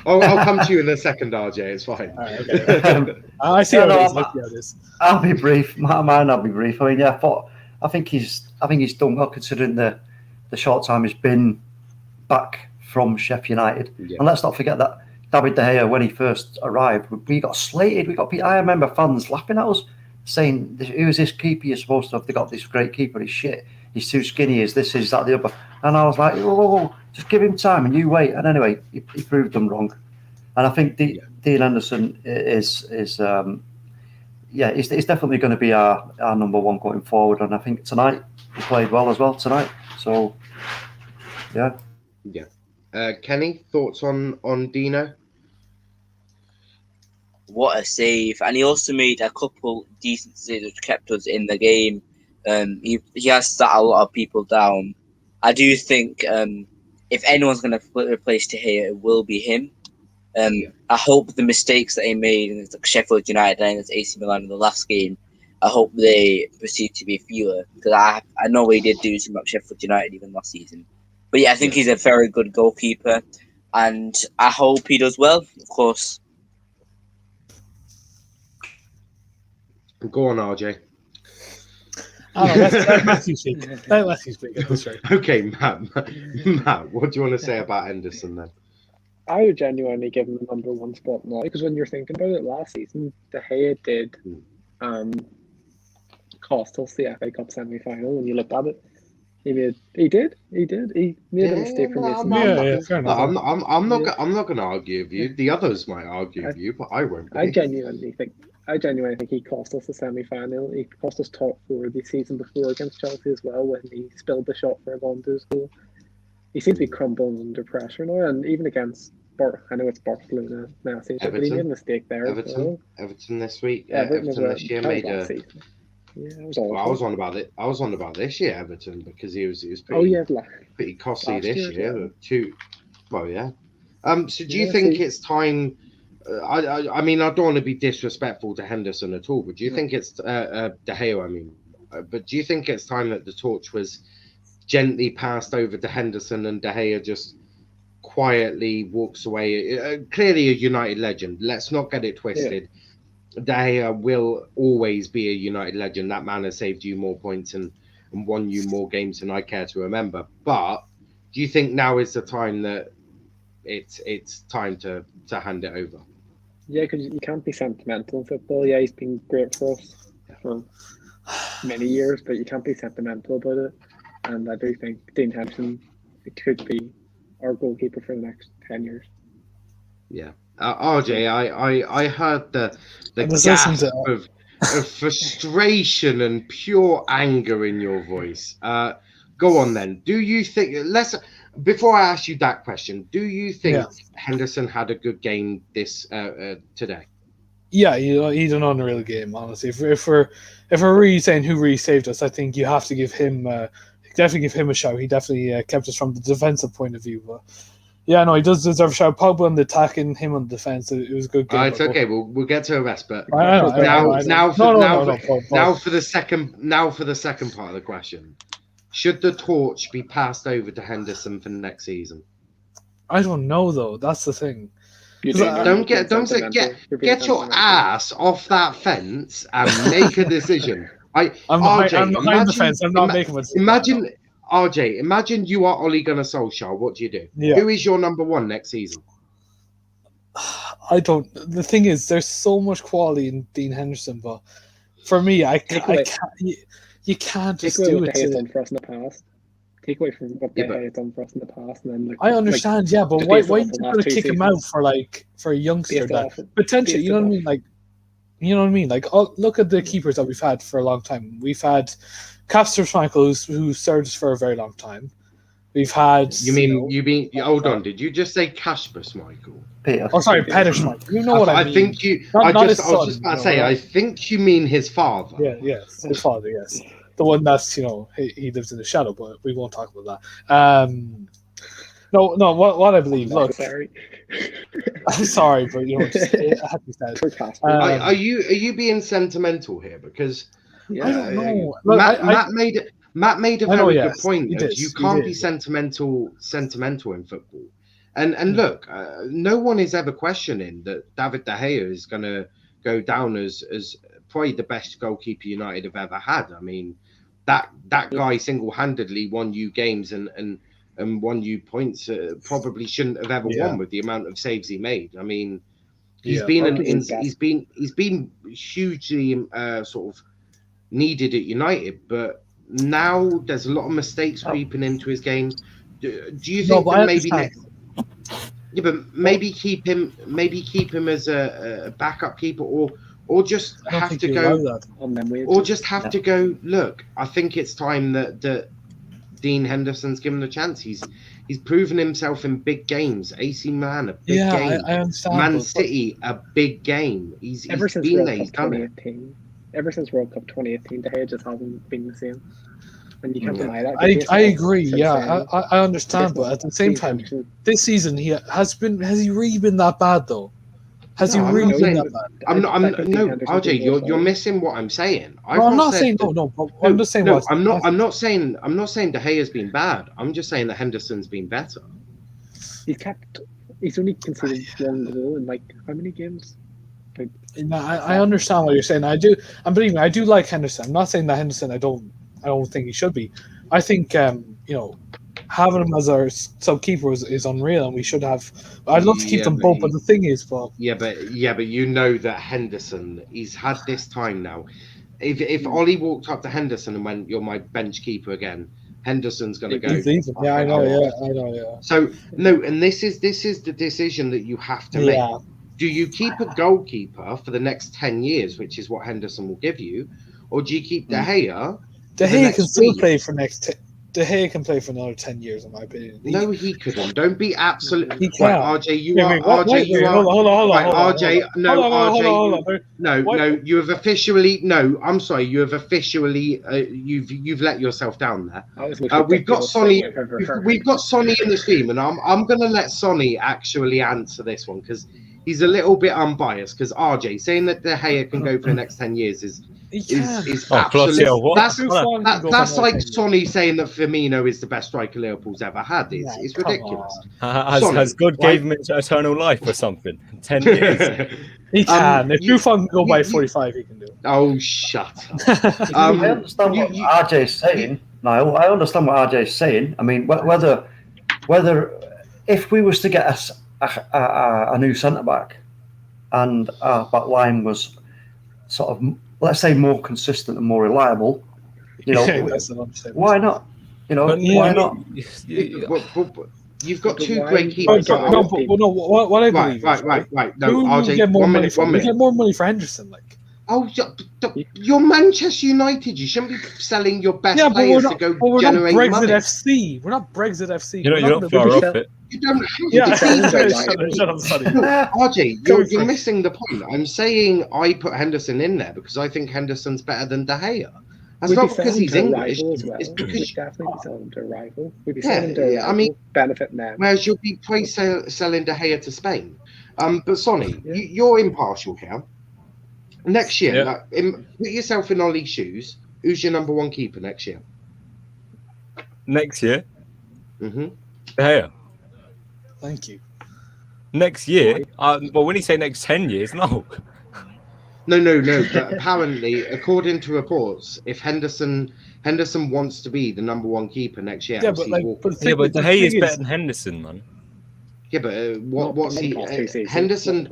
[SPEAKER 1] I'll come to you in a second, RJ. It's fine.
[SPEAKER 2] Right, okay. I see how it is.
[SPEAKER 4] I'll be brief. Mine, I'll be brief. I mean, I think he's done well considering the short time he's been back from Sheffield United. Yeah. And let's not forget that David De Gea, when he first arrived, we got slated. I remember fans laughing at us, saying, "Who is this keeper you're supposed to have? They got this great keeper. He's shit. He's too skinny. Is this? Is that? The other?" And I was like, "Oh, just give him time and you wait." And anyway, he proved them wrong. And I think Dean Henderson is definitely going to be our number 1 going forward. And I think tonight he played well as well tonight. So, yeah.
[SPEAKER 1] Kenny, thoughts on Dino?
[SPEAKER 5] What a save. And he also made a couple decent saves which kept us in the game. He has sat a lot of people down. I do think if anyone's going to replace De Gea, it will be him. I hope the mistakes that he made in Sheffield United and against AC Milan in the last game, I hope they proceed to be fewer, because I know he did do some at Sheffield United even last season. But yeah, I think he's a very good goalkeeper, and I hope he does well, of course.
[SPEAKER 1] Go on, RJ.
[SPEAKER 2] Let Matthew speak. Let Matthew speak.
[SPEAKER 1] Okay, Matt, what do you want to say about Henderson then?
[SPEAKER 3] I would genuinely give him the number 1 spot now, because when you're thinking about it, last season De Gea did cost us the FA Cup semi-final. When you look at it, he did. He made a mistake from this.
[SPEAKER 1] I'm not going to argue with you. The others might argue with you, but I won't.
[SPEAKER 3] I genuinely think I genuinely think he cost us the semi-final. He cost us top four the season before against Chelsea as well when he spilled the shot for Alonso's goal. He seems to be crumbling under pressure now, and even against I know it's Barcelona now, but he made a mistake there.
[SPEAKER 1] Everton this week.
[SPEAKER 3] Everton
[SPEAKER 1] this year made a.
[SPEAKER 3] season. Yeah, it was awful.
[SPEAKER 1] Well, I was on about it. I was on about this year Everton because he was pretty.
[SPEAKER 3] Oh yeah,
[SPEAKER 1] pretty costly this year. Well, yeah. So do you
[SPEAKER 3] Yeah,
[SPEAKER 1] think it's time? I mean, I don't want to be disrespectful to Henderson at all, but do you think it's De Gea? I mean, but do you think it's time that the torch was gently passed over to Henderson and De Gea just quietly walks away? Clearly a United legend. Let's not get it twisted. De Gea will always be a United legend. That man has saved you more points and won you more games than I care to remember. But do you think now is the time that it's time to hand it over?
[SPEAKER 3] Yeah, because you can't be sentimental in football. Yeah, he's been great for us for many years, but you can't be sentimental about it. And I do think Dean Henderson could be our goalkeeper for the next 10 years.
[SPEAKER 1] Yeah. RJ, I heard the gasp of frustration and pure anger in your voice. Go on then. Do you think before I ask you that question, do you think Henderson had a good game this today?
[SPEAKER 2] Yeah, he's an unreal game, honestly. If we're really saying who really saved us, I think you have to give him definitely give him a shout. He definitely kept us from the defensive point of view. But yeah, no, he does deserve a shout. Pogba on the attacking, him on the defense. It was a good game.
[SPEAKER 1] It's okay. We'll get to a rest, but
[SPEAKER 2] now
[SPEAKER 1] for the second part of the question. Should the torch be passed over to Henderson for next season?
[SPEAKER 2] I don't know though. That's the thing.
[SPEAKER 1] Don't get your ass off that fence and make a decision.
[SPEAKER 2] I'm behind the fence. I'm not making a decision.
[SPEAKER 1] Imagine you are Ole Gunnar Solskjaer. What do you do?
[SPEAKER 2] Yeah.
[SPEAKER 1] Who is your number one next season?
[SPEAKER 2] I don't. The thing is, there's so much quality in Dean Henderson, but for me, I can't. You can't just do it.
[SPEAKER 3] Take away what done for us in the past. Take away from what they had done for us in the past, and then
[SPEAKER 2] I understand, but why are you going to kick him out for a youngster that potentially? You know what I mean? You know what I mean? Look at the keepers that we've had for a long time. We've had Kasper Schmeichel, who served us for a very long time. We've had.
[SPEAKER 1] You mean? Hold on. Did you just say Kasper Schmeichel?
[SPEAKER 4] Peter.
[SPEAKER 2] Oh, sorry, Peter Schmeichel. You know what I mean?
[SPEAKER 1] I think you. I was just about to say. I think you mean his father.
[SPEAKER 2] Yes, his father. Yes, the one that's he lives in the shadow, but we won't talk about that. No. What I believe. Look,
[SPEAKER 3] sorry.
[SPEAKER 2] I'm sorry, but I have to say.
[SPEAKER 1] Are you being sentimental here? Because
[SPEAKER 2] I don't know.
[SPEAKER 1] Matt made a very good point. You can't be sentimental in football. And look, no one is ever questioning that David De Gea is going to go down as probably the best goalkeeper United have ever had. I mean, that guy single-handedly won you games and won you points. Probably shouldn't have ever won with the amount of saves he made. I mean, he's been hugely sort of needed at United, but now there's a lot of mistakes creeping into his game. Do you think that maybe next? Yeah, but maybe keep him as a backup keeper, or just have to go, or just have to go. Look, I think it's time that Dean Henderson's given a chance. He's proven himself in big games. AC Milan, a big game.
[SPEAKER 2] I understand.
[SPEAKER 1] Man City, a big game. He's been there. He's done it.
[SPEAKER 3] Ever since World Cup 2018, De Gea just hasn't been the same. And you can't deny that.
[SPEAKER 2] I agree. Yeah, I understand, but at the same time, this season has he really been that bad though? Has he really been that bad?
[SPEAKER 1] RJ, you're missing what I'm saying.
[SPEAKER 2] I'm not saying no. I'm just saying.
[SPEAKER 1] I'm not saying De Gea's been bad. I'm just saying that Henderson's been better.
[SPEAKER 3] He's only conceded one goal in how many games?
[SPEAKER 2] I understand what you're saying. I do. And believe me, I do like Henderson. I'm not saying that Henderson. I don't think he should be. I think having him as our sub keeper is unreal, and we should have. I'd love to keep them both, but the thing is, but
[SPEAKER 1] you know that Henderson, he's had this time now. If Ollie walked up to Henderson and went, "You're my bench keeper again," Henderson's going to go.
[SPEAKER 2] Yeah, I know. Yeah.
[SPEAKER 1] So no, and this is the decision that you have to make. Do you keep a goalkeeper for the next 10 years, which is what Henderson will give you, or do you keep De Gea?
[SPEAKER 2] De Gea can still play for De Gea can play for another 10 years, in my opinion.
[SPEAKER 1] No, he couldn't. Don't be absolute.
[SPEAKER 2] He can.
[SPEAKER 1] Right, RJ, you are. RJ, you are.
[SPEAKER 2] Hold on.
[SPEAKER 1] Right, RJ, no, RJ.
[SPEAKER 2] No,
[SPEAKER 1] no, you have officially. No, I'm sorry. You have officially. You've let yourself down there. We've got Sonny. We've got Sonny in the stream, and I'm gonna let Sonny actually answer this one because he's a little bit unbiased. Because RJ saying that De Gea can go for the next 10 years is absolutely. That's like Sonny saying that Firmino is the best striker Liverpool's ever had. It's ridiculous.
[SPEAKER 6] Has God gave him eternal life or something? 10 years.
[SPEAKER 2] He can. If Buffon can go by 45, he can do it.
[SPEAKER 1] Oh, shut up.
[SPEAKER 4] I understand what RJ's saying. Niall, I understand what RJ's saying. I mean, whether if we was to get a new centre back and our back line was sort of, let's say, more consistent and more reliable, why not? Why not?
[SPEAKER 1] You've got two great keepers.
[SPEAKER 2] What I believe.
[SPEAKER 1] Right. No, RJ, 1 minute.
[SPEAKER 2] We get more money for Henderson, like.
[SPEAKER 1] Oh, you're Manchester United. You shouldn't be selling your best players to go generate money.
[SPEAKER 2] We're not Brexit FC. We're not Brexit FC.
[SPEAKER 6] You're not far off it.
[SPEAKER 1] You don't
[SPEAKER 2] shut up, Sonny.
[SPEAKER 1] RJ, you're missing the point. I'm saying I put Henderson in there because I think Henderson's better than De Gea. That's not because he's English. It's because
[SPEAKER 3] we'd definitely be selling him to a rival. We'd be selling him to a rival. I mean, benefit them.
[SPEAKER 1] Whereas you'll be selling De Gea to Spain. But Sonny, you're impartial here. Next year, put yourself in Ollie's shoes. Who's your number one keeper next year?
[SPEAKER 6] Next year?
[SPEAKER 1] Mm-hmm.
[SPEAKER 6] De Gea.
[SPEAKER 2] Thank you.
[SPEAKER 6] Next year? Well, when you say next 10 years, no.
[SPEAKER 1] No. But apparently, according to reports, if Henderson wants to be the number one keeper next year,
[SPEAKER 6] but De Gea is better than Henderson, man.
[SPEAKER 1] Yeah, but what's he? Henderson.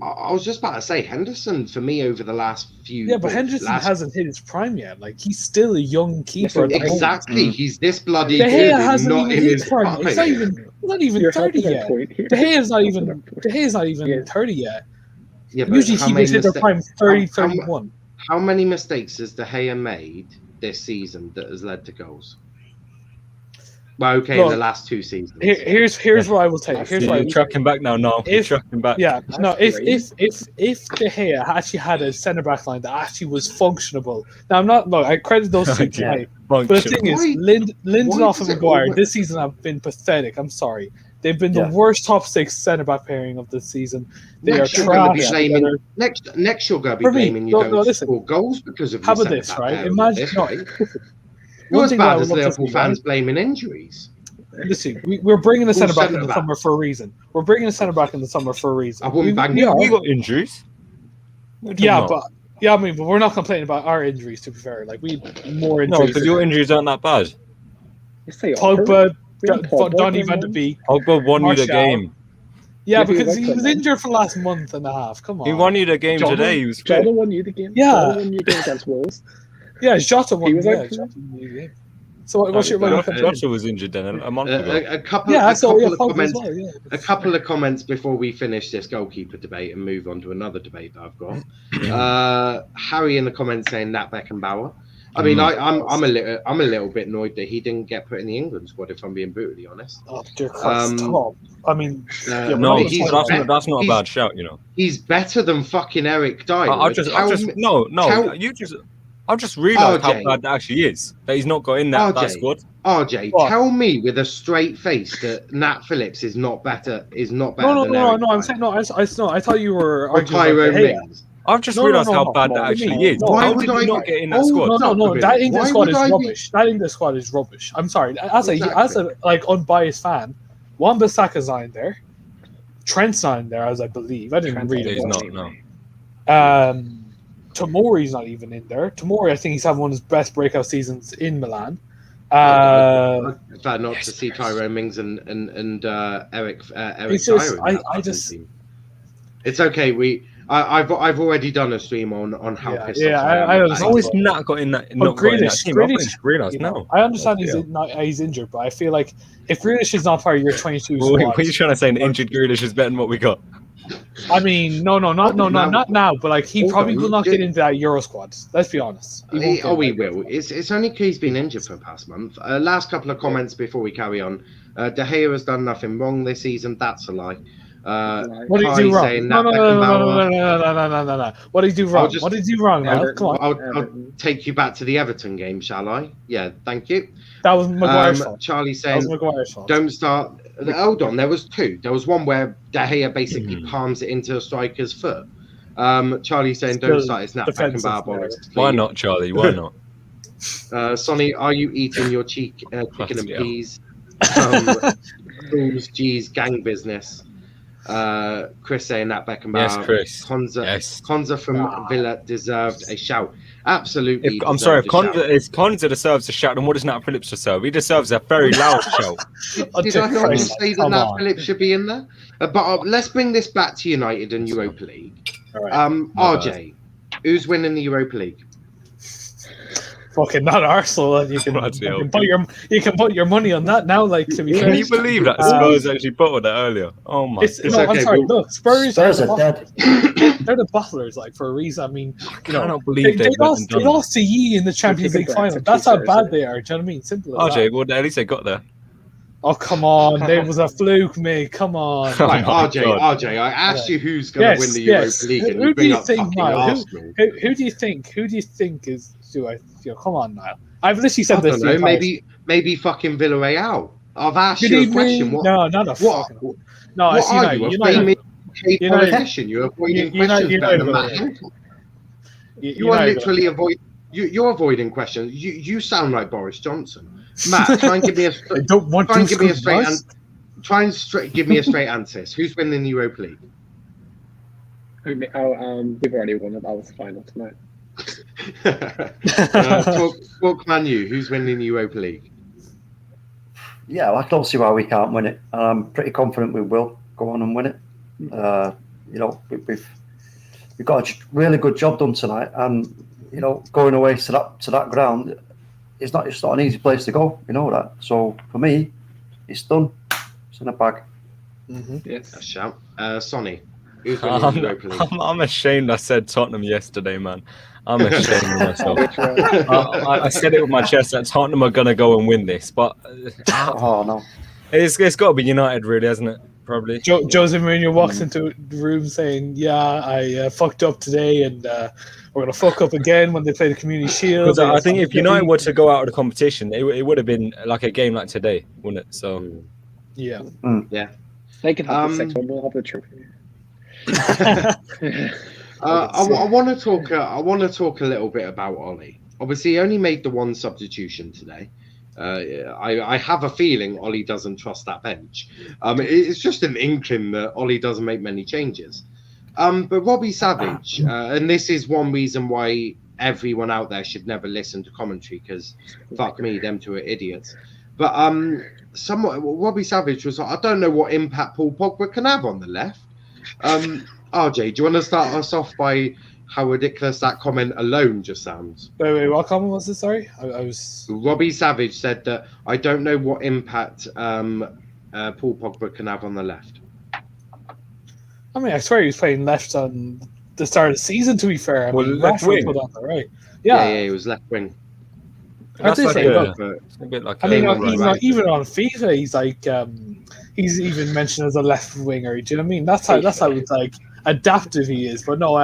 [SPEAKER 1] I was just about to say Henderson for me over the last few.
[SPEAKER 2] Yeah, but Henderson hasn't hit his prime yet. Like he's still a young keeper.
[SPEAKER 1] Exactly, he's this bloody
[SPEAKER 2] good.
[SPEAKER 1] He's
[SPEAKER 2] not in his prime. He's not even 30 yet. De Gea's not even 30 yet.
[SPEAKER 1] Yeah,
[SPEAKER 2] usually keepers hit their prime 30, 31.
[SPEAKER 1] How many mistakes has De Gea made this season that has led to goals? Well, okay, the last two seasons.
[SPEAKER 2] Here's what I will tell you.
[SPEAKER 6] You're tracking back now. No, you're tracking back.
[SPEAKER 2] Yeah, no. If De Gea actually had a centre back line that actually was functionable. Now I'm not. Look, I credit those two tonight. But the thing is, Lindelof and Maguire this season have been pathetic. I'm sorry. They've been the worst top six centre back pairing of the season. They are trash.
[SPEAKER 1] Next you're going to be blaming you don't score goals because of.
[SPEAKER 2] How about this, right? Imagine.
[SPEAKER 1] You're as bad as Liverpool fans blaming injuries.
[SPEAKER 2] Listen, we're bringing a centre back in the summer for a reason. I wouldn't bang
[SPEAKER 6] we got injuries.
[SPEAKER 2] But we're not complaining about our injuries. To be fair, like we had more injuries.
[SPEAKER 6] No, because your injuries aren't that bad.
[SPEAKER 2] Pogba, Donny van de Beek.
[SPEAKER 6] Pogba won you the game.
[SPEAKER 2] Yeah, because he was injured for the last month and a half. Come on.
[SPEAKER 6] He won you the game today. He was
[SPEAKER 3] Jota won you the game.
[SPEAKER 2] Yeah.
[SPEAKER 3] Jota won you the game against Wolves.
[SPEAKER 2] Yeah, Jota won. Jota won the game. So what's your
[SPEAKER 6] Jota was injured then a month ago.
[SPEAKER 1] A couple of comments before we finish this goalkeeper debate and move on to another debate that I've got. Harry in the comments saying Nat Beckenbauer. I mean, I'm a little bit annoyed that he didn't get put in the England squad. If I'm being brutally honest.
[SPEAKER 2] Oh dear Christ, Tom. I mean,
[SPEAKER 6] that's not a bad shout. You know,
[SPEAKER 1] he's better than fucking Eric Dyer.
[SPEAKER 6] I've just realised how bad that actually is. That he's not got in that squad.
[SPEAKER 1] RJ, tell me with a straight face that Nat Phillips is not better. No.
[SPEAKER 2] I'm saying no. I thought you were
[SPEAKER 1] arguing about De Gea.
[SPEAKER 6] I've just realised how bad that actually is. Why would I not get in that squad?
[SPEAKER 2] No. That England squad is rubbish. That England squad is rubbish. I'm sorry. As a like unbiased fan, Wan-Bissaka's not in there. Trent's not in there, as I believe. I didn't read it.
[SPEAKER 6] He's not. No.
[SPEAKER 2] Tomori's not even in there. Tomori, I think he's having one of his best breakout seasons in Milan.
[SPEAKER 1] Not to see Tyrone Mings and Eric Dyer. It's okay. I've already done a stream on how pissed off I am.
[SPEAKER 6] How is Nat got in that? Grealish, no.
[SPEAKER 2] I understand he's injured, but I feel like if Grealish is not part of your 22 squad,
[SPEAKER 6] what are you trying to say? An injured Grealish is better than what we got.
[SPEAKER 2] I mean, not now. But like, he
[SPEAKER 1] Hold
[SPEAKER 2] probably
[SPEAKER 1] on,
[SPEAKER 2] will not get into that Euro squad. Let's be honest. He
[SPEAKER 1] will. It's only because he's been injured for the past month. Last couple of comments before we carry on. De Gea has done nothing wrong this season. That's a lie.
[SPEAKER 2] What did he do wrong? No. What did he do wrong? What did he do wrong? Now, come on.
[SPEAKER 1] I'll take you back to the Everton game, shall I? Yeah, thank you.
[SPEAKER 2] That was Maguire's fault.
[SPEAKER 1] Charlie saying, "Don't start." Hold on, there was two. There was one where De Gea basically palms it into a striker's foot. Charlie saying, "Don't start his snapback and bollocks."
[SPEAKER 6] Why not, Charlie? Why not?
[SPEAKER 1] Sonny, are you eating your chicken and peas? Fools, G's, gang business. Chris saying that Beckenbauer.
[SPEAKER 6] Yes, Chris.
[SPEAKER 1] Konza from Villa deserved a shout. Absolutely.
[SPEAKER 6] I'm sorry, if Konza deserves a shout, then what does Nat Phillips deserve? He deserves a very loud shout.
[SPEAKER 1] Did I not just say that Nat Phillips should be in there? But let's bring this back to United and Europa League.
[SPEAKER 2] Right.
[SPEAKER 1] RJ, who's winning the Europa League?
[SPEAKER 2] Fucking not Arsenal. You can put your money on that now. Like, to be fair.
[SPEAKER 6] Can you believe that Spurs actually put on that earlier? Oh my!
[SPEAKER 2] I'm sorry. Look, Spurs
[SPEAKER 4] are dead.
[SPEAKER 2] They're the bottlers, like, for a reason. I mean,
[SPEAKER 6] I cannot believe
[SPEAKER 2] they lost to Yi in the Champions League final. That's how bad they are. Do you know what I mean? Simple as
[SPEAKER 6] RJ, well, at least they got there.
[SPEAKER 2] Oh, come on. There was a fluke, mate. Come on.
[SPEAKER 1] Right, RJ, I asked you who's going to win the Europa League, and you bring up fucking Arsenal.
[SPEAKER 2] Who do you think is... come on now. I've literally said this.
[SPEAKER 1] I don't know, maybe fucking Villarreal. I've asked you a question.
[SPEAKER 2] No, not a fucking... No,
[SPEAKER 1] what are you? A famous politician? You're avoiding questions better than Matt Henkel. You are literally you're avoiding questions. You sound like Boris Johnson. Matt, try and give me a straight answer. Who's winning the Europa League?
[SPEAKER 3] We've already won it. That was the final tonight.
[SPEAKER 1] Talk Man U. Who's winning the Europa League?
[SPEAKER 4] Yeah, I don't see why we can't win it. I'm pretty confident we will go on and win it. We've got a really good job done tonight, and going away to that ground, it's not an easy place to go. You know that. So for me, it's done. It's in a bag.
[SPEAKER 1] Mm-hmm. Yes. A shout. Sonny, who's winning the Europa League?
[SPEAKER 6] I'm ashamed I said Tottenham yesterday, man. I'm ashamed of myself. I said it with my chest that Tottenham are going to go and win this, but
[SPEAKER 4] oh no,
[SPEAKER 6] it's got to be United, really, hasn't it? Probably.
[SPEAKER 2] Jose Mourinho walks into the room saying, "Yeah, I fucked up today, and we're going to fuck up again when they play the Community Shield."
[SPEAKER 6] Because I think if United were to go out of the competition, it would have been like a game like today, wouldn't it? So,
[SPEAKER 2] yeah.
[SPEAKER 1] Yeah.
[SPEAKER 3] They can have the 6-1. We'll have the trophy.
[SPEAKER 1] I want to talk. I want to talk a little bit about Ollie. Obviously, he only made the one substitution today. I have a feeling Ollie doesn't trust that bench. It's just an inkling that Ollie doesn't make many changes. But Robbie Savage, and this is one reason why everyone out there should never listen to commentary, because fuck me, them two are idiots. But Robbie Savage was like, I don't know what impact Paul Pogba can have on the left. RJ, do you want to start us off by how ridiculous that comment alone just sounds?
[SPEAKER 2] Wait, what comment was it? Sorry? I was...
[SPEAKER 1] Robbie Savage said that I don't know what impact Paul Pogba can have on the left.
[SPEAKER 2] I mean, I swear he was playing left on the start of the season, to be fair. I mean,
[SPEAKER 6] left wing.
[SPEAKER 2] Put on the right.
[SPEAKER 1] Yeah, he was left wing.
[SPEAKER 2] That's like
[SPEAKER 6] a bit like
[SPEAKER 2] even on FIFA, he's like he's even mentioned as a left winger. Do you know what I mean? That's how it's like adaptive he is. But no,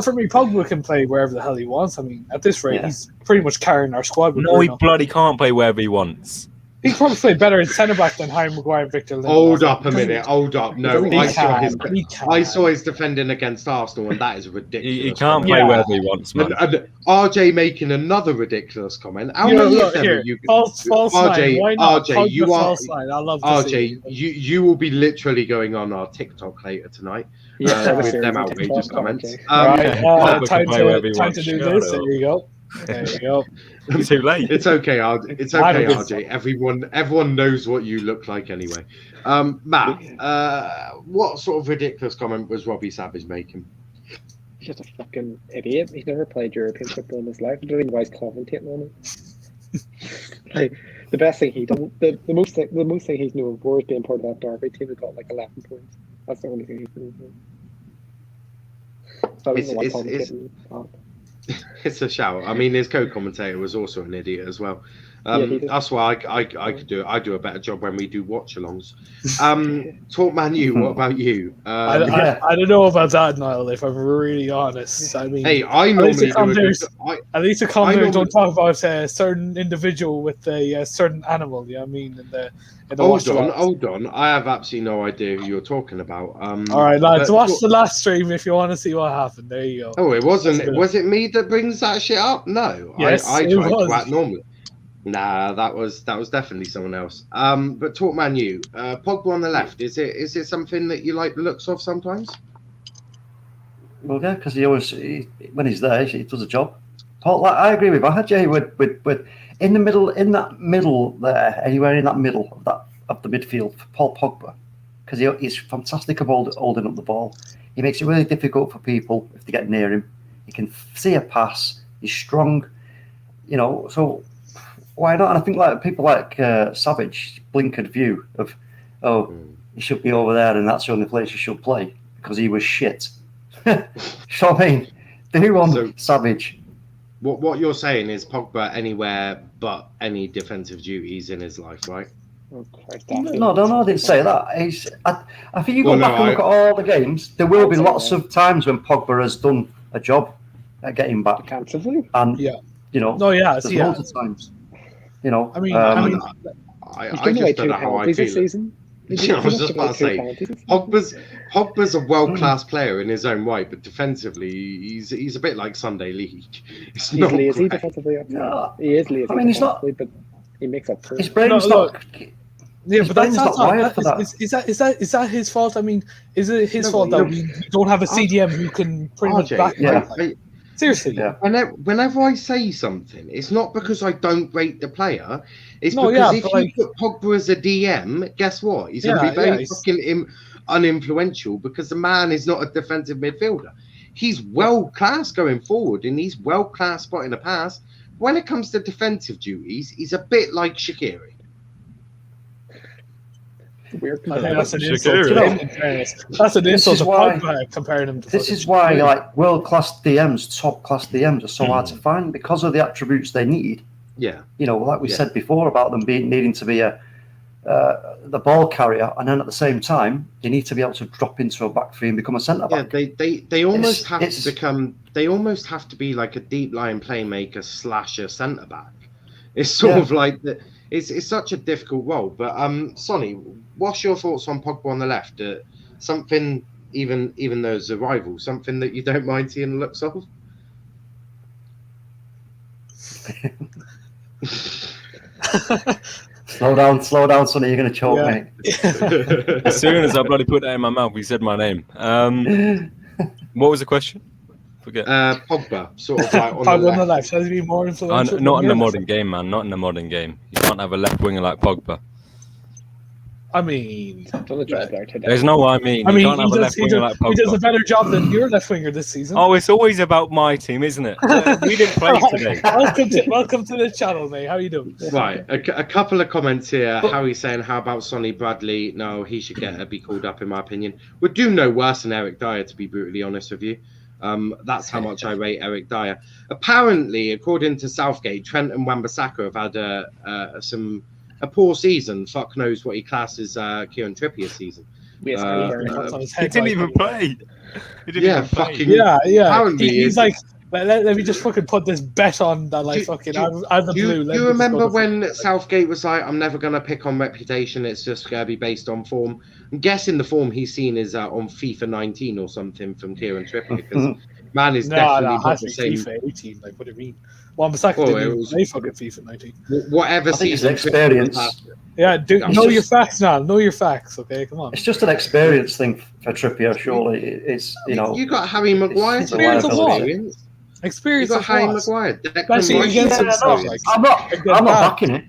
[SPEAKER 2] for me, Pogba can play wherever the hell he wants. I mean, at this rate, he's pretty much carrying our squad.
[SPEAKER 6] No, he bloody can't play wherever he wants.
[SPEAKER 2] He probably play better in centre back than Harry Maguire and Victor Lindelof.
[SPEAKER 1] Hold up a minute. Hold up. No, I saw his defending against Arsenal, and that is ridiculous.
[SPEAKER 6] He can't play wherever he wants, man.
[SPEAKER 1] And RJ making another ridiculous comment. How
[SPEAKER 2] many of them are you? False line. Why not?
[SPEAKER 1] RJ, you are.
[SPEAKER 2] False line. I love
[SPEAKER 1] RJ, you will be literally going on our TikTok later tonight with them outrageous comments.
[SPEAKER 2] Time to do this. There you go. There you go.
[SPEAKER 6] Too late.
[SPEAKER 1] It's okay, RJ. It's okay, RJ. Everyone knows what you look like anyway. Matt, what sort of ridiculous comment was Robbie Savage making?
[SPEAKER 3] He's just a fucking idiot. He's never played European football in his life. I don't even know why he's commentating on it. Like, the best thing he done, the most thing he's known for is being part of that Derby team that got like 11 points. That's the only thing he can do. So I don't know why Tom's getting on.
[SPEAKER 1] It's a shout. I mean, his co-commentator was also an idiot as well.
[SPEAKER 3] Yeah, he did.
[SPEAKER 1] That's why I could do it. I do a better job when we do watch-alongs. Talk Man U. What about you?
[SPEAKER 2] I don't know about that, Niall. If I'm really honest, I mean,
[SPEAKER 1] hey, I normally
[SPEAKER 2] at least the commenters don't talk about a certain individual with a certain animal. You know what I mean? In the
[SPEAKER 1] hold on. I have absolutely no idea who you're talking about.
[SPEAKER 2] All right, lads, watch the last stream if you want to see what happened. There you go.
[SPEAKER 1] Oh, it wasn't. Was it me that brings that shit up? No,
[SPEAKER 2] yes,
[SPEAKER 1] I tried to act normally. Nah, that was definitely someone else. But talk Man U. Pogba on the left. Is it something that you like the looks of sometimes?
[SPEAKER 4] Well, yeah, because when he's there, he does a job. Paul, I agree with Jay. With in that middle there, anywhere in that middle of the midfield, for Paul Pogba, because he's fantastic at holding up the ball. He makes it really difficult for people if they get near him. He can see a pass. He's strong. So. Why not? And I think like people like Savage, blinkered view of, he should be over there and that's the only place he should play because he was shit. So I mean, do on Savage.
[SPEAKER 1] What you're saying is Pogba anywhere but any defensive duties in his life, right?
[SPEAKER 4] No, I didn't say that. I think you go back and look at all the games. There will be lots of times when Pogba has done a job at getting back.
[SPEAKER 3] Defensively?
[SPEAKER 4] And, there's loads of times. I
[SPEAKER 1] just don't know how I feel.
[SPEAKER 3] Season.
[SPEAKER 1] I was just about to say, Pogba's a world-class player in his own right, but defensively, he's a bit like Sunday League. It's not
[SPEAKER 3] is he defensively? No, he is lazy.
[SPEAKER 4] I mean, he's not.
[SPEAKER 3] But he makes up for it.
[SPEAKER 4] His brain's not.
[SPEAKER 2] Yeah, but that's not wired for that. Is that his fault? I mean, is it his fault that we don't have a CDM who can pretty much back? Seriously.
[SPEAKER 1] Yeah. Whenever I say something, it's not because I don't rate the player. It's because if you put Pogba as a DM, guess what? He's going to be very fucking uninfluential because the man is not a defensive midfielder. He's world class going forward and he's world class spotting a pass. When it comes to defensive duties, he's a bit like Shaqiri.
[SPEAKER 3] Weird.
[SPEAKER 2] I think that's an insult. That's an insult to Pogba comparing him to.
[SPEAKER 4] This is why, like world-class DMs, top-class DMs are so hard to find because of the attributes they need.
[SPEAKER 1] Yeah.
[SPEAKER 4] Like we said before about them needing to be the ball carrier, and then at the same time they need to be able to drop into a back three and become a centre back.
[SPEAKER 1] Yeah, they almost have to become. They almost have to be like a deep line playmaker / a centre back. It's sort of like the. It's such a difficult role, but Sonny, what's your thoughts on Pogba on the left? Something, even though it's a rival, something that you don't mind seeing the looks of?
[SPEAKER 4] Slow down, Sonny. You're going to choke, mate.
[SPEAKER 6] As soon as I bloody put that in my mouth, he said my name. What was the question? Forget.
[SPEAKER 1] Pogba, sort of like
[SPEAKER 2] on the left. Has he been more influential?
[SPEAKER 6] Not in the modern game, man. Not in the modern game. You can't have a left winger like Pogba.
[SPEAKER 2] I mean,
[SPEAKER 6] there's no I mean. You can't have a left winger like Pogba.
[SPEAKER 2] He does a better job than your left winger this season.
[SPEAKER 6] Oh, it's always about my team, isn't it? We didn't play today.
[SPEAKER 2] Welcome to the channel, mate. How are you doing?
[SPEAKER 1] Right, a couple of comments here. Harry's saying, "How about Sonny Bradley? No, he should be called up, in my opinion. Would do no worse than Eric Dyer, to be brutally honest with you. That's how much I rate Eric Dyer. Apparently, according to Southgate, Trent and Wan-Bissaka have had a poor season. Fuck knows what he classes Kieran Trippier's season.
[SPEAKER 6] He didn't even play.
[SPEAKER 1] Apparently,
[SPEAKER 2] he's like, let me just fucking put this bet on that, like, out of the blue.
[SPEAKER 1] Do you remember when Southgate was like, I'm never going to pick on reputation, it's just going to be based on form? I'm guessing the form he's seen is on FIFA 19 or something from Kieran Trippier, because man is definitely not the same.
[SPEAKER 2] FIFA 18, like, what do you mean? Wan-Bissaka didn't play fucking FIFA 19.
[SPEAKER 1] Whatever season.
[SPEAKER 4] Experience.
[SPEAKER 2] Yeah, know your facts now. Know your facts, okay? Come on.
[SPEAKER 4] It's just an experience thing for Trippier, surely. It's,
[SPEAKER 1] you got Harry Maguire.
[SPEAKER 2] Experience
[SPEAKER 1] you got Harry Maguire.
[SPEAKER 4] I'm not backing it.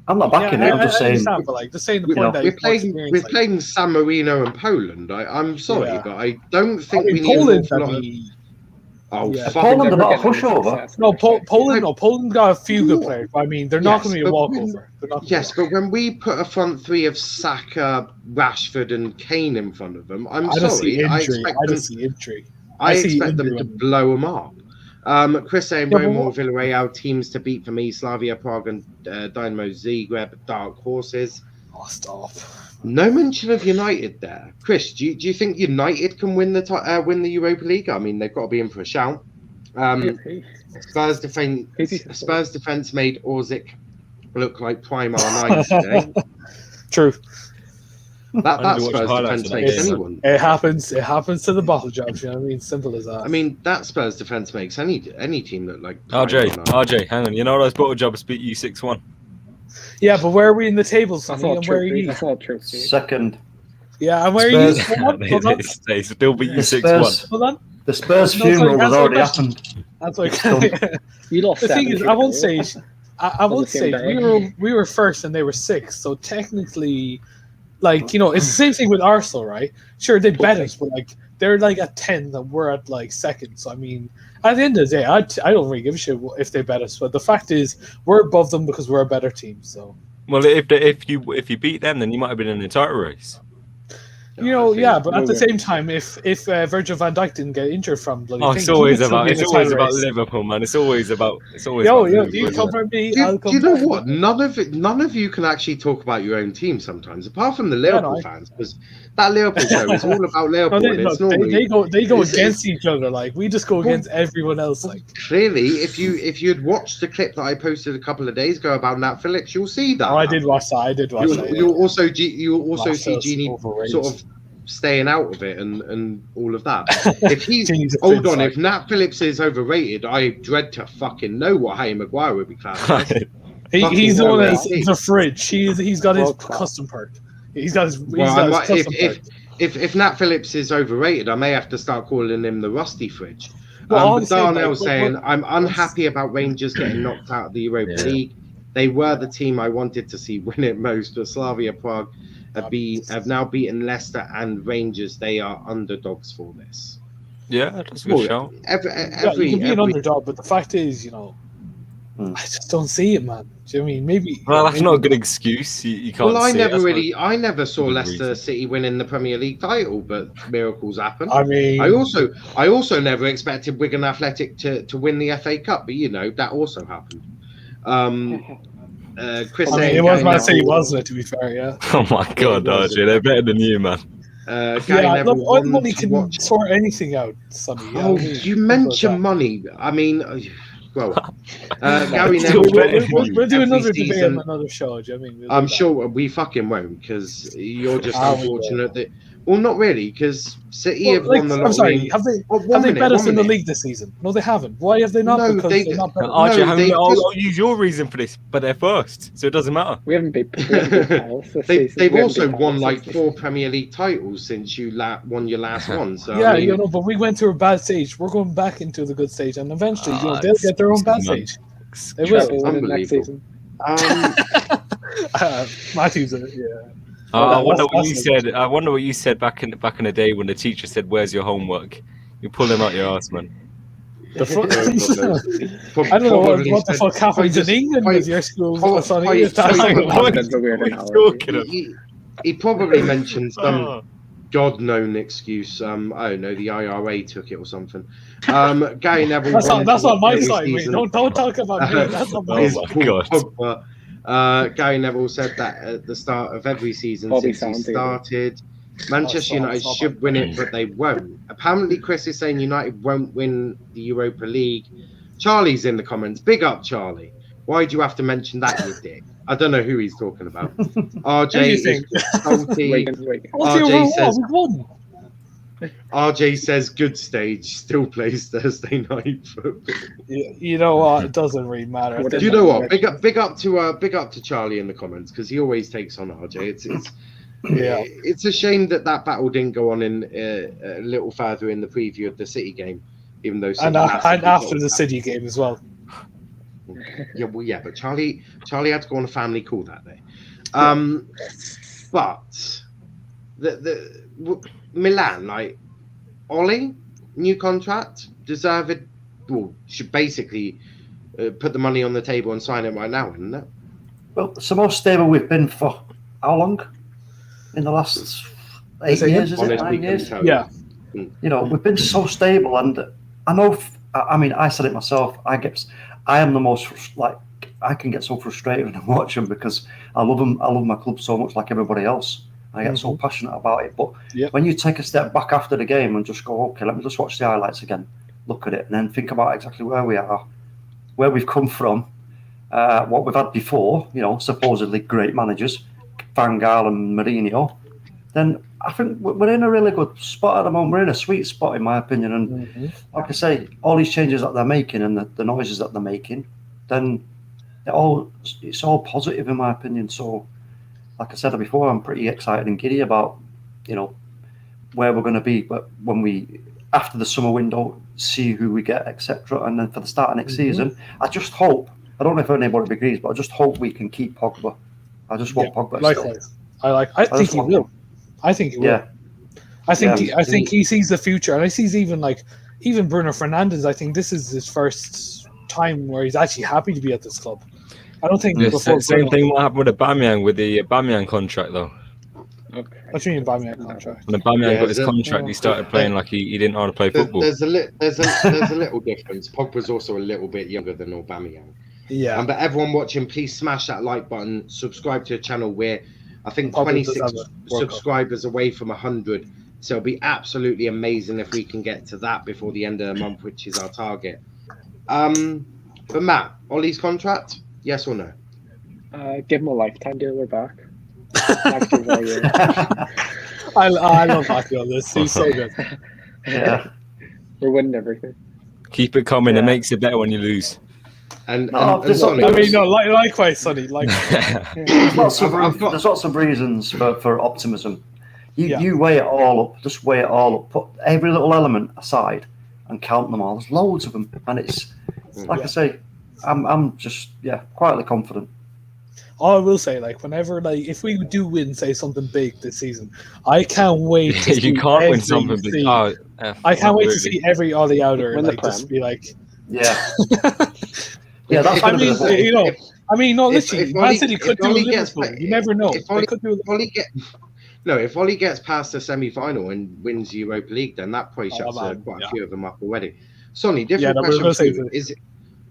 [SPEAKER 4] I'm not backing it. I'm just saying.
[SPEAKER 2] Just saying the point that
[SPEAKER 1] we're playing San Marino and Poland. I'm sorry, but I don't think we need
[SPEAKER 2] Poland.
[SPEAKER 1] Oh,
[SPEAKER 2] Yeah.
[SPEAKER 1] fuck.
[SPEAKER 4] Poland are
[SPEAKER 3] Never
[SPEAKER 4] not a
[SPEAKER 3] get any
[SPEAKER 4] pushover.
[SPEAKER 3] success in
[SPEAKER 2] No,
[SPEAKER 3] their second.
[SPEAKER 2] Poland got a few good players. But I mean, they're not
[SPEAKER 1] Yes,
[SPEAKER 2] going to be a
[SPEAKER 1] but
[SPEAKER 2] walkover. They're not gonna
[SPEAKER 1] Yes,
[SPEAKER 2] be a
[SPEAKER 1] but when we put a front three of Saka, Rashford, and Kane in front of them, I'm
[SPEAKER 2] I just see
[SPEAKER 1] sorry. I
[SPEAKER 2] injury.
[SPEAKER 1] expect
[SPEAKER 2] I
[SPEAKER 1] them.
[SPEAKER 2] just see injury.
[SPEAKER 1] I
[SPEAKER 2] see
[SPEAKER 1] expect them
[SPEAKER 2] injury.
[SPEAKER 1] to blow them up. Chris saying
[SPEAKER 2] Yeah, but
[SPEAKER 1] Roma or
[SPEAKER 2] what-
[SPEAKER 1] Villarreal teams to beat for me: Slavia Prague and Dynamo Zagreb, dark horses.
[SPEAKER 2] Oh, stop.
[SPEAKER 1] No mention of United there. Chris, do you think United can win the Europa League? I mean, they've got to be in for a shout. Spurs defense made Orzic look like prime R9 today.
[SPEAKER 2] True.
[SPEAKER 1] That Spurs defense makes anyone.
[SPEAKER 2] It happens. It happens to the bottle jobs. You know what I mean? Simple as that.
[SPEAKER 1] I mean, that Spurs defense makes any team look like.
[SPEAKER 6] RJ, hang on. You know those bottle jobs beat you 6-1.
[SPEAKER 2] Yeah, but where are we in the table, Sonny?
[SPEAKER 3] That's not
[SPEAKER 2] And where are
[SPEAKER 3] true.
[SPEAKER 2] you?
[SPEAKER 3] That's not true.
[SPEAKER 4] Second.
[SPEAKER 2] Yeah, and where are you? Hold on.
[SPEAKER 6] They still beat you
[SPEAKER 4] The
[SPEAKER 6] 6-1.
[SPEAKER 4] Spurs,
[SPEAKER 2] Hold on.
[SPEAKER 4] the Spurs
[SPEAKER 2] No, sorry,
[SPEAKER 4] funeral has
[SPEAKER 2] answer
[SPEAKER 4] already
[SPEAKER 2] the question.
[SPEAKER 4] happened.
[SPEAKER 2] That's like
[SPEAKER 3] You lost.
[SPEAKER 2] the thing is, I won't say. I
[SPEAKER 3] On
[SPEAKER 2] won't
[SPEAKER 3] the same
[SPEAKER 2] say
[SPEAKER 3] day.
[SPEAKER 2] we were first and they were sixth. So technically, like, you know, it's the same thing with Arsenal, right? Sure, they bet us, but like they're like at 10 and we're at like second. So I mean, at the end of the day, I don't really give a shit if they bet us. But the fact is, we're above them because we're a better team. So.
[SPEAKER 6] Well, if you beat them, then you might have been in the title race.
[SPEAKER 2] You know, yeah, but at the same time, if Virgil van Dijk didn't get injured from bloody
[SPEAKER 6] Oh,
[SPEAKER 2] thing,
[SPEAKER 6] it's always about
[SPEAKER 2] race.
[SPEAKER 6] Liverpool, man. It's always about
[SPEAKER 2] Yo,
[SPEAKER 6] Liverpool,
[SPEAKER 2] you come from me,
[SPEAKER 1] Do
[SPEAKER 2] I'll come
[SPEAKER 1] you know
[SPEAKER 2] from
[SPEAKER 1] what?
[SPEAKER 2] you.
[SPEAKER 1] None of you can actually talk about your own team sometimes, apart from the Liverpool fans, because that Liverpool show is all about Liverpool.
[SPEAKER 2] They go against each other. Like we just go against everyone else. Like
[SPEAKER 1] clearly, if you'd watched the clip that I posted a couple of days ago about Nat Phillips, you'll see that.
[SPEAKER 2] Oh, I did watch that.
[SPEAKER 1] You'll also see
[SPEAKER 2] Marcel's
[SPEAKER 1] Genie
[SPEAKER 2] overrated.
[SPEAKER 1] sort of staying out of it and all of that. If he's if Nat Phillips is overrated, I dread to fucking know what Harry Maguire would be classed as.
[SPEAKER 2] He's the one that's the fridge. He's got his custom perk. He's got his custom perk.
[SPEAKER 1] If Nat Phillips is overrated, I may have to start calling him the Rusty Fridge.
[SPEAKER 2] Well,
[SPEAKER 1] Darnell saying, I'm unhappy about Rangers getting knocked out of the Europa League. They were the team I wanted to see win it most, but Slavia Prague have now beaten Leicester and Rangers. They are underdogs for this.
[SPEAKER 6] Yeah, that's a good shout.
[SPEAKER 2] You can be an underdog, but the fact is, you know, I just don't see it, man. Do you know what I mean? Maybe.
[SPEAKER 6] Well, that's not a good excuse. You can't.
[SPEAKER 1] Well,
[SPEAKER 6] see
[SPEAKER 1] I never saw Leicester City winning the Premier League title, but miracles happen.
[SPEAKER 2] I mean,
[SPEAKER 1] I also never expected Wigan Athletic to win the FA Cup, but you know that also happened. Chris,
[SPEAKER 2] it was Man City, wasn't it? To be fair, yeah.
[SPEAKER 6] Oh my God, RJ, they're better than you, man.
[SPEAKER 2] Money can sort anything out, Sonny.
[SPEAKER 1] Oh, you mentioned money. I mean, well, Gary Neville.
[SPEAKER 2] We'll do another debate on another show. Do you know what I mean?
[SPEAKER 1] I'm sure we fucking won't, because you're just unfortunate that. Well, not really, because City have won the lottery.
[SPEAKER 2] I'm sorry, have they bet us in the league this season? No, they haven't. Why have they not?
[SPEAKER 1] No,
[SPEAKER 2] because they're not better.
[SPEAKER 6] RJ, I'll use your reason for this, but they're first, so it doesn't matter.
[SPEAKER 3] We haven't beat Palace this season.
[SPEAKER 1] They've also won like 4 Premier League titles since you won your last one. So
[SPEAKER 2] yeah,
[SPEAKER 1] I mean,
[SPEAKER 2] you know, but we went through a bad stage. We're going back into the good stage, and eventually, you know, they'll get their own bad stage. They will.
[SPEAKER 1] Unbelievable.
[SPEAKER 2] Matthews,
[SPEAKER 6] I wonder what you said. I wonder what you said back in the day when the teacher said, "Where's your homework?" You pull them out your ass, man.
[SPEAKER 2] I don't know what the fuck happens in England with your school.
[SPEAKER 1] He probably mentioned some God-known excuse. I don't know, the IRA took it or something. Gary Neville.
[SPEAKER 2] That's on my side. Mate. Don't talk about me. That's on my
[SPEAKER 1] side. Gary Neville said that at the start of every season since he started. Manchester United should win it, but they won't. Apparently, Chris is saying United won't win the Europa League. Charlie's in the comments. Big up, Charlie. Why do you have to mention that, you dick? I don't know who he's talking about. RJ is salty. RJ says good stage, still plays Thursday night football.
[SPEAKER 2] You know what? It doesn't really matter.
[SPEAKER 1] Do you know what? Big up to Charlie in the comments, because he always takes on RJ. It's a shame that battle didn't go on in a little further in the preview of the City game, even though
[SPEAKER 2] and after the City game as well.
[SPEAKER 1] Yeah, but Charlie had to go on a family call that day. But the Milan, like Ollie, new contract, deserved. Well, should basically put the money on the table and sign it right now, isn't it?
[SPEAKER 4] Well, it's the most stable we've been for how long? In the last 8 years, is it? 9 years?
[SPEAKER 2] Yeah.
[SPEAKER 4] You know, we've been so stable, and I know. I mean, I said it myself. I am the most like. I can get so frustrated when I watch them because I love them. I love my club so much, like everybody else. I get so passionate about it. But when you take a step back after the game and just go, okay, let me just watch the highlights again, look at it, and then think about exactly where we are, where we've come from, what we've had before. You know, supposedly great managers, Van Gaal and Mourinho. Then I think we're in a really good spot at the moment. We're in a sweet spot, in my opinion. And like I say, all these changes that they're making and the noises that they're making, then it's all positive, in my opinion. So, like I said before, I'm pretty excited and giddy about, you know, where we're going to be. But when we, after the summer window, see who we get, etc. And then for the start of next season, I just hope, I don't know if anybody agrees, but I just hope we can keep Pogba. I just want Pogba.
[SPEAKER 2] Likewise. I think he will. I think he will.
[SPEAKER 4] Yeah.
[SPEAKER 2] I think he sees the future, and I sees even Bruno Fernandes. I think this is his first time where he's actually happy to be at this club. I don't think
[SPEAKER 6] the same thing will happen with Aubameyang with the Aubameyang contract though.
[SPEAKER 3] Okay.
[SPEAKER 2] What do you mean Aubameyang contract?
[SPEAKER 6] When Aubameyang got his contract, he started playing like he didn't want to play football.
[SPEAKER 1] There's a little difference. Pogba's also a little bit younger than Aubameyang.
[SPEAKER 2] Yeah.
[SPEAKER 1] But everyone watching, please smash that like button. Subscribe to the channel. We're, I think, 26 subscribers away from 100. So it'll be absolutely amazing if we can get to that before the end of the month, which is our target. But Matt, Ollie's contract, yes or no?
[SPEAKER 3] Give him a lifetime deal. We're back. Next year's all year.
[SPEAKER 2] I love Matthew on this. He's so good.
[SPEAKER 4] Yeah.
[SPEAKER 3] We're winning everything.
[SPEAKER 6] Keep it coming. It makes it better when you lose.
[SPEAKER 1] And
[SPEAKER 2] Sonny, likewise, Sonny.
[SPEAKER 4] There's lots of reasons for optimism. You weigh it all up. Just weigh it all up. Put every little element aside and count them all. There's loads of them, and it's like I say, I'm just quietly confident.
[SPEAKER 2] All I will say, whenever, if we do win, say something big this season, I can't wait to see.
[SPEAKER 6] You can't win something big.
[SPEAKER 2] I can't wait to see every Ollie outer just be like.
[SPEAKER 4] Yeah. Yeah, that's going to be the thing.
[SPEAKER 2] Literally, Man City could do Liverpool. You never know.
[SPEAKER 1] If Ollie gets past the semi-final and wins Europa League, then that probably shuts quite a few of them up already. Sonny, different question.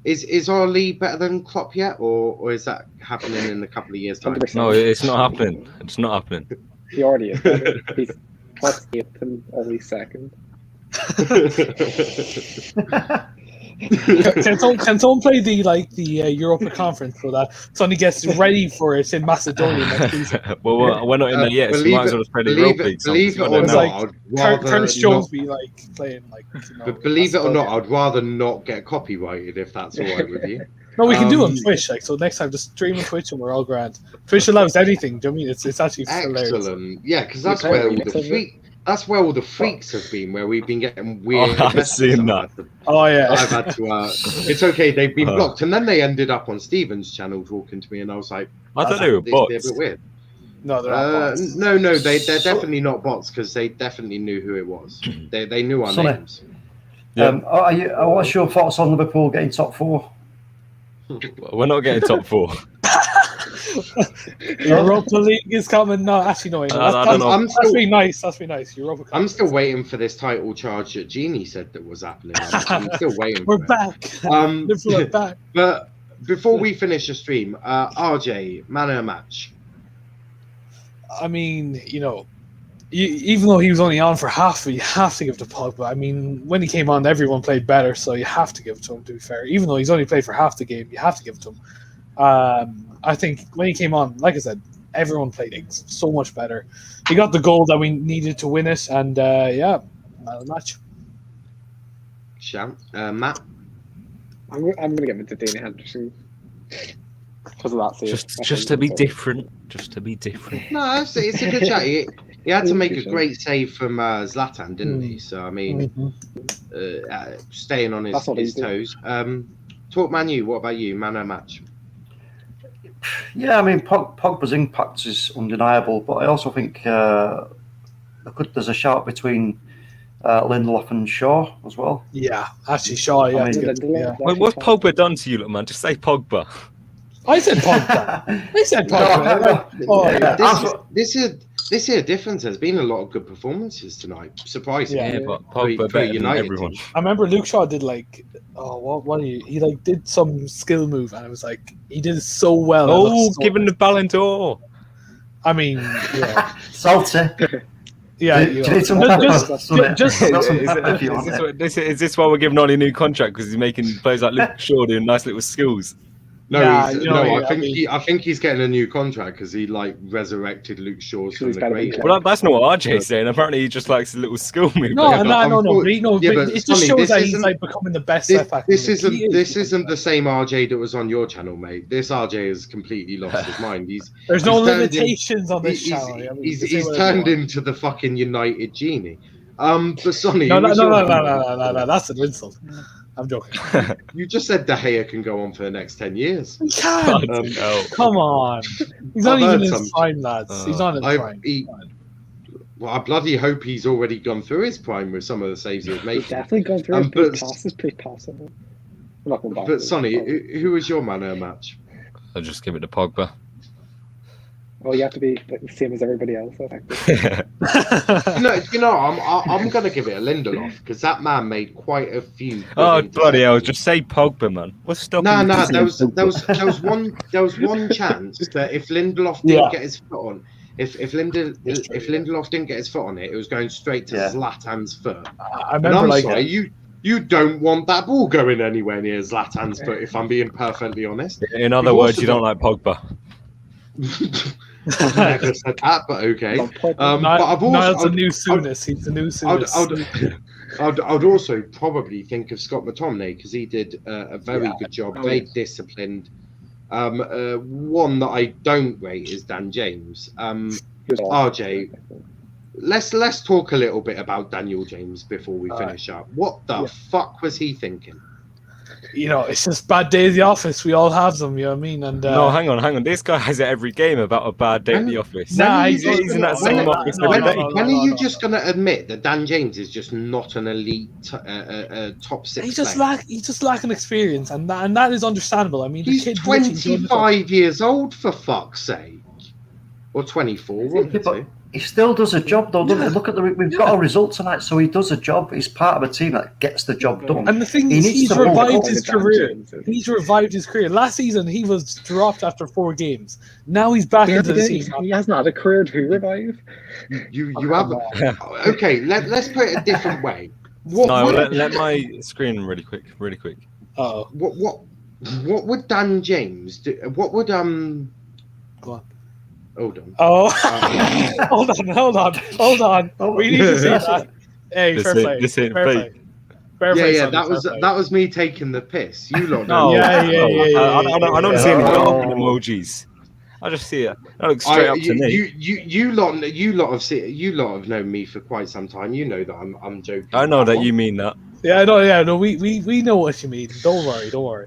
[SPEAKER 1] Is Ollie better than Klopp yet, or is that happening in a couple of years' time?
[SPEAKER 3] 100%.
[SPEAKER 6] No, it's not happening. It's not happening.
[SPEAKER 3] He already is better. He's Klopp's 8th and Ollie's 2nd.
[SPEAKER 2] Can someone play the Europa Conference so that Sonny gets ready for it in Macedonia next season?
[SPEAKER 6] Well, we're not in there yet, so we might as well play the Europa League.
[SPEAKER 1] Believe it or not,
[SPEAKER 2] Curtis Jones be playing
[SPEAKER 1] But believe it or not, I'd rather not get copyrighted if that's all right with you.
[SPEAKER 2] No, we can do it on Twitch. So next time, just stream on Twitch and we're all grand. Twitch allows anything. Do you know what I mean? It's actually hilarious.
[SPEAKER 1] Excellent. Yeah, because that's where all the freaks have been, where we've been getting weird.
[SPEAKER 6] I've seen that.
[SPEAKER 1] I've had to. It's okay. They've been blocked, and then they ended up on Steven's channel talking to me, and I was like,
[SPEAKER 6] I thought they were bots.
[SPEAKER 1] They're a bit weird.
[SPEAKER 2] No, they're not bots.
[SPEAKER 1] No, they're definitely not bots because they definitely knew who it was. They knew our names.
[SPEAKER 4] What's your thoughts on Liverpool getting top 4?
[SPEAKER 6] We're not getting top 4.
[SPEAKER 2] Europa League is coming. No, actually, no. That's really nice. That's really nice. Europa.
[SPEAKER 1] I'm still waiting for this title charge that Genie said that was happening. I'm still waiting.
[SPEAKER 2] We're back. Liverpool are back.
[SPEAKER 1] But before we finish the stream, RJ, man of the match.
[SPEAKER 2] I mean, even though he was only on for half, you have to give it to Pogba. I mean, when he came on, everyone played better, so you have to give it to him. To be fair, even though he's only played for half the game, you have to give it to him. I think when he came on, like I said, everyone played so much better. He got the goal that we needed to win it, and man of the match.
[SPEAKER 1] Matt?
[SPEAKER 3] I'm going to give it to Dana Henderson. Because of that save.
[SPEAKER 6] Just to be different. Just to be different.
[SPEAKER 1] No, it's a good chat. He had to make a great save from Zlatan, didn't he? So, I mean, staying on his toes. Talk Man U, what about you? Man of the match?
[SPEAKER 4] Yeah, I mean, Pogba's impact is undeniable, but I also think there's a shout between Lindelof and Shaw as well.
[SPEAKER 2] Yeah, actually, Shaw. Yeah,
[SPEAKER 4] I mean,
[SPEAKER 2] yeah.
[SPEAKER 6] What's Pogba done to you, look, man? Just say Pogba.
[SPEAKER 2] I said Pogba. I said Pogba.
[SPEAKER 1] This here difference. There's been a lot of good performances tonight. Surprisingly,
[SPEAKER 6] Yeah, but Pogba
[SPEAKER 1] for
[SPEAKER 6] better than
[SPEAKER 1] United
[SPEAKER 6] everyone.
[SPEAKER 1] team.
[SPEAKER 2] I remember Luke Shaw did he like did some skill move, and it was like he did it so well.
[SPEAKER 6] Oh, give him the Ballon d'Or.
[SPEAKER 2] I mean, yeah,
[SPEAKER 4] Salty.
[SPEAKER 2] yeah.
[SPEAKER 4] Do you need some pepper?
[SPEAKER 6] Is this why we're giving Ollie a new contract? Because he's making players like Luke Shaw doing nice little skills.
[SPEAKER 1] No,
[SPEAKER 2] Nah,
[SPEAKER 1] I think he's getting a new contract because he like resurrected Luke Shaw from the grave.
[SPEAKER 6] Well, that's not what RJ's saying. Apparently, he just likes a little skill move.
[SPEAKER 2] No. It just shows that he's like becoming the best left back.
[SPEAKER 1] This isn't the same RJ that was on your channel, mate. This RJ has completely lost his mind.
[SPEAKER 2] There's no limitations on this channel.
[SPEAKER 1] He's turned into the fucking United genie. But Sonny,
[SPEAKER 2] no, that's an insult. I'm joking.
[SPEAKER 1] You just said De Gea can go on for the next 10 years.
[SPEAKER 2] He can't. Come on. He's not even in his prime, lads. He's not in his prime.
[SPEAKER 1] Well, I bloody hope he's already gone through his prime with some of the saves he's made.
[SPEAKER 3] He's definitely gone through his pass is pretty possible.
[SPEAKER 1] But Sonny, who was your man of the match?
[SPEAKER 6] I'll just give it to Pogba.
[SPEAKER 3] Well, you have to be like the same as everybody else, I think.
[SPEAKER 1] I'm going to give it a Lindelof because that man made quite a few.
[SPEAKER 6] Oh bloody hell! Just say Pogba, man. What's stopping?
[SPEAKER 1] No. There was one chance that if Lindelof didn't get his foot on, if Lindelof didn't get his foot on it, it was going straight to Zlatan's foot.
[SPEAKER 2] I remember,
[SPEAKER 1] sorry, you don't want that ball going anywhere near Zlatan's foot. If I'm being perfectly honest.
[SPEAKER 6] In other words, you don't like Pogba.
[SPEAKER 1] I've never said that, but okay. But I've also
[SPEAKER 2] Niall's a new Souness. He's the new Souness.
[SPEAKER 1] I'd also probably think of Scott McTominay because he did a very good job, very disciplined. One that I don't rate is Dan James. RJ, let's talk a little bit about Daniel James before we finish up. What the fuck was he thinking?
[SPEAKER 2] It's just bad day at the office. We all have them, you know what I mean? And
[SPEAKER 6] no, hang on. This guy has it every game about a bad day at the office.
[SPEAKER 2] He's in that same office every day.
[SPEAKER 1] When are you just going to admit that Dan James is just not an elite top six?
[SPEAKER 2] He's just lacking experience, and that is understandable. I mean,
[SPEAKER 1] he's 25 years old, for fuck's sake, or 24.
[SPEAKER 4] He still does a job, though. Look at we've got our results tonight, so he does a job. He's part of a team that gets the job done.
[SPEAKER 2] And the thing is, he's revived his career. He's revived his career. Last season, he was dropped after 4 games. Now he's back into the team.
[SPEAKER 3] He hasn't had a career to revive.
[SPEAKER 1] You have. Okay, let's put it a different way.
[SPEAKER 6] Let my screen really quick.
[SPEAKER 2] Oh.
[SPEAKER 1] What would Dan James do? What would
[SPEAKER 2] Go on.
[SPEAKER 1] Hold on.
[SPEAKER 2] Oh, hold on. We need to see that. Hey, fair play.
[SPEAKER 1] That was me taking the piss. You lot
[SPEAKER 6] know. I don't see any laughing emojis. I just see it. That looks straight up to me.
[SPEAKER 1] You lot have known me for quite some time. You know that I'm joking.
[SPEAKER 6] I know that you mean that.
[SPEAKER 2] Yeah, no, we know what you mean. Don't worry.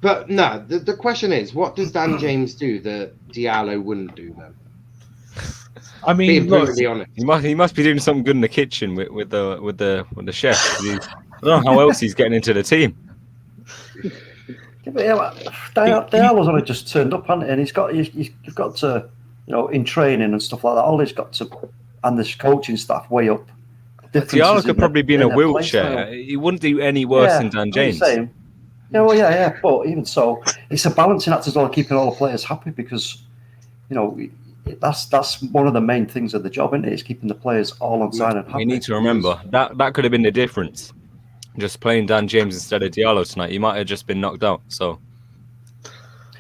[SPEAKER 1] But no, the question is, what does Dan James do that Diallo wouldn't do then?
[SPEAKER 2] I mean, look,
[SPEAKER 6] he must be doing something good in the kitchen with the chef. I don't know how else he's getting into the team.
[SPEAKER 4] Diallo's only just turned up, hasn't he? And you've got to, in training and stuff like that. Ollie's got to, and the coaching staff way up.
[SPEAKER 6] Diallo could probably be in a wheelchair. He wouldn't do any worse than Dan James.
[SPEAKER 4] Yeah, but even so, it's a balancing act as well, keeping all the players happy because, that's one of the main things of the job, isn't it? It's keeping the players all on side and happy.
[SPEAKER 6] You need to remember that could have been the difference. Just playing Dan James instead of Diallo tonight, he might have just been knocked out. So,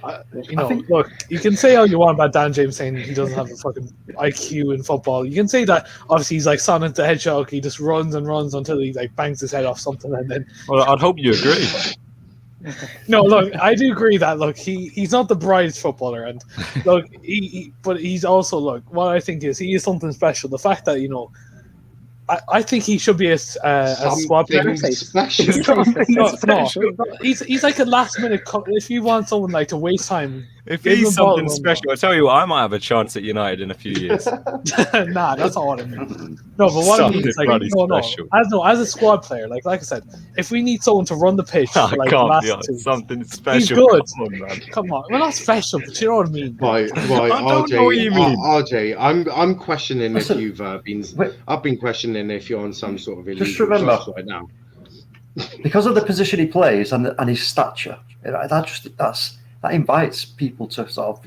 [SPEAKER 2] look, you can say all you want about Dan James saying he doesn't have a fucking IQ in football. You can say that obviously he's like Sonic the Hedgehog. He just runs and runs until he like bangs his head off something, and then.
[SPEAKER 6] Well, I'd hope you agree.
[SPEAKER 2] No, look, I do agree that he's not the brightest footballer, and look, but he's also what I think is he is something special. The fact that I think he should be a swap player.
[SPEAKER 1] Special.
[SPEAKER 2] No, he's like a last minute. If you want someone to waste time,
[SPEAKER 6] If
[SPEAKER 2] Give him
[SPEAKER 6] he's
[SPEAKER 2] a ball
[SPEAKER 6] something
[SPEAKER 2] run,
[SPEAKER 6] special, I tell you what, I might have a chance at United in a few years.
[SPEAKER 2] Nah, that's not what I mean. No, but what I mean is like,
[SPEAKER 6] Something
[SPEAKER 2] no,
[SPEAKER 6] special.
[SPEAKER 2] as a squad player, like I said, if we need someone to run the pitch
[SPEAKER 6] I
[SPEAKER 2] for like the
[SPEAKER 6] can't
[SPEAKER 2] last
[SPEAKER 6] be honest.
[SPEAKER 2] 2 weeks,
[SPEAKER 6] Something special.
[SPEAKER 2] he's good.
[SPEAKER 6] Come on, man.
[SPEAKER 2] Come on, well, not special, but you know what I mean.
[SPEAKER 1] Right,
[SPEAKER 6] I don't
[SPEAKER 1] RJ.
[SPEAKER 6] know what you mean.
[SPEAKER 1] RJ, I'm questioning
[SPEAKER 4] Listen,
[SPEAKER 1] if you've been.
[SPEAKER 4] wait.
[SPEAKER 1] I've been questioning if you're on some sort of illegal
[SPEAKER 4] Just remember-
[SPEAKER 1] drugs right now.
[SPEAKER 4] Because of the position he plays and his stature, that invites people to sort of,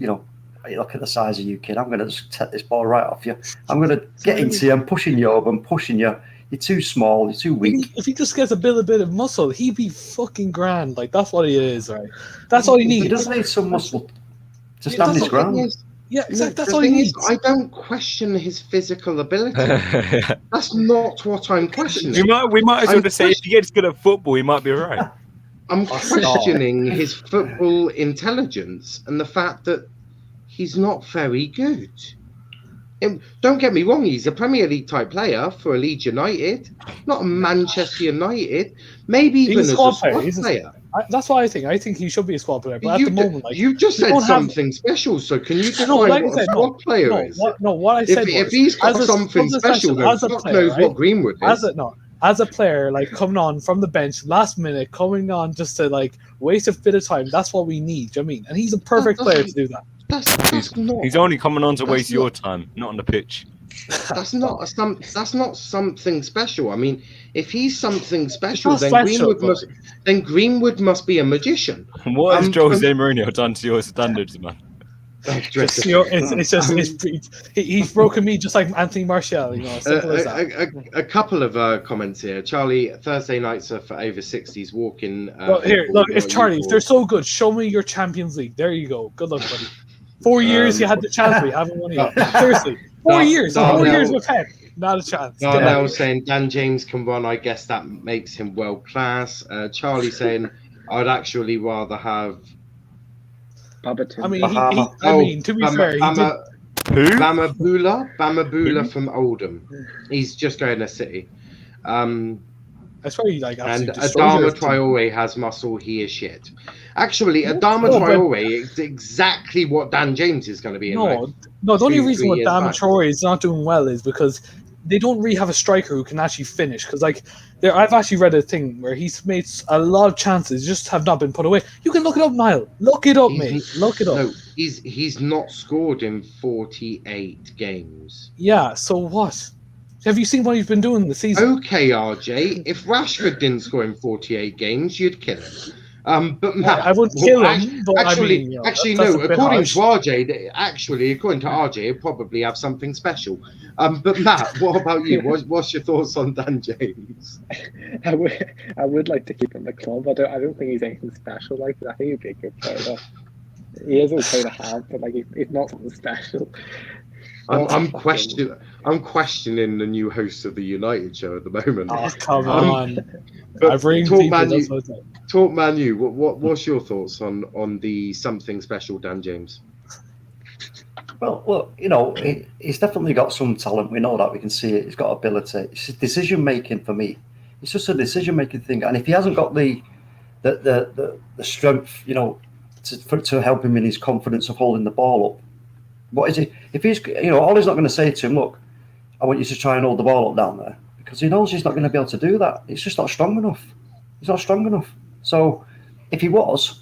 [SPEAKER 4] hey, look at the size of you, kid. I'm going to just take this ball right off you. I'm going to get into you. I'm pushing you over. I'm pushing you. You're too small. You're too weak.
[SPEAKER 2] If he just gets a bit of muscle, he'd be fucking grand. Like that's what he is, right? That's all he needs.
[SPEAKER 4] He does need some muscle to
[SPEAKER 2] Yeah,
[SPEAKER 4] stand his
[SPEAKER 2] that's
[SPEAKER 4] ground.
[SPEAKER 2] Yeah, exactly. That's
[SPEAKER 1] the
[SPEAKER 2] all he
[SPEAKER 1] thing
[SPEAKER 2] needs.
[SPEAKER 1] is, I don't question his physical ability. That's not what I'm questioning.
[SPEAKER 6] we might as well
[SPEAKER 1] I'm
[SPEAKER 6] just say if he gets good at football, he might be right.
[SPEAKER 1] I'm questioning his football intelligence and the fact that he's not very good. Don't get me wrong, he's a Premier League type player for a Leeds United, not a Manchester United, maybe even as a squad player.
[SPEAKER 2] That's what I think. I think he should be a squad player. But at the moment, like
[SPEAKER 1] you just said something special, so can you define what a squad player is?
[SPEAKER 2] What I said
[SPEAKER 1] if he's got something special, then fuck knows what Greenwood is.
[SPEAKER 2] As a player, like coming on from the bench last minute, coming on just to like waste a bit of time, that's what we need. Do you know what I mean? And he's a perfect player to do that.
[SPEAKER 6] He's only coming on to waste your time, not on the pitch.
[SPEAKER 1] That's not something special. I mean, if he's something special, then Greenwood must be a magician.
[SPEAKER 6] What has Jose Mourinho done to your standards, man?
[SPEAKER 2] He's broken me just like Anthony Martial.
[SPEAKER 1] A couple of comments here. Charlie, Thursday nights are for over 60s walking.
[SPEAKER 2] If they're so good, show me your Champions League. There you go. Good luck, buddy. 4 years you had the chance, we haven't won it. Seriously, 4 years. 4 years with Pep. Not a chance.
[SPEAKER 1] Darnell saying Dan James can run. I guess that makes him world class. Charlie saying I'd actually rather have.
[SPEAKER 2] I mean, to be fair,
[SPEAKER 1] Bamabula from Oldham. He's just going to City.
[SPEAKER 2] That's why he
[SPEAKER 1] and Adama Traore has muscle. He is shit. Actually, Adama Traore is exactly what Dan James is going to be.
[SPEAKER 2] The only reason why Adama Traore is not doing well is because they don't really have a striker who can actually finish. Because I've actually read a thing where he's made a lot of chances, just have not been put away. You can look it up, Niall. Look it up, mate. Look it up.
[SPEAKER 1] No, he's not scored in 48 games.
[SPEAKER 2] Yeah. So what? Have you seen what he's been doing this season?
[SPEAKER 1] Okay, RJ. If Rashford didn't score in 48 games, you'd kill him. But Matt,
[SPEAKER 2] I wouldn't kill him. But
[SPEAKER 1] According to RJ, he'd probably have something special. But Matt, what about you? What's your thoughts on Dan James?
[SPEAKER 3] I would like to keep him in the club. I don't think he's anything special like that. I think he'd be a good player. Though. He is okay to have, but he's not something special.
[SPEAKER 1] I'm questioning the new host of the United show at the moment.
[SPEAKER 2] Oh, come on!
[SPEAKER 1] Talk Manu. What's your thoughts on the something special Dan James?
[SPEAKER 4] Well, look, he's definitely got some talent. We know that. We can see it. He's got ability. It's decision making for me. It's just a decision making thing. And if he hasn't got the strength, to help him in his confidence of holding the ball up. What is he? If he's, Ollie's not going to say to him, look, I want you to try and hold the ball up down there, because he knows he's not going to be able to do that. It's just not strong enough. He's not strong enough. So if he was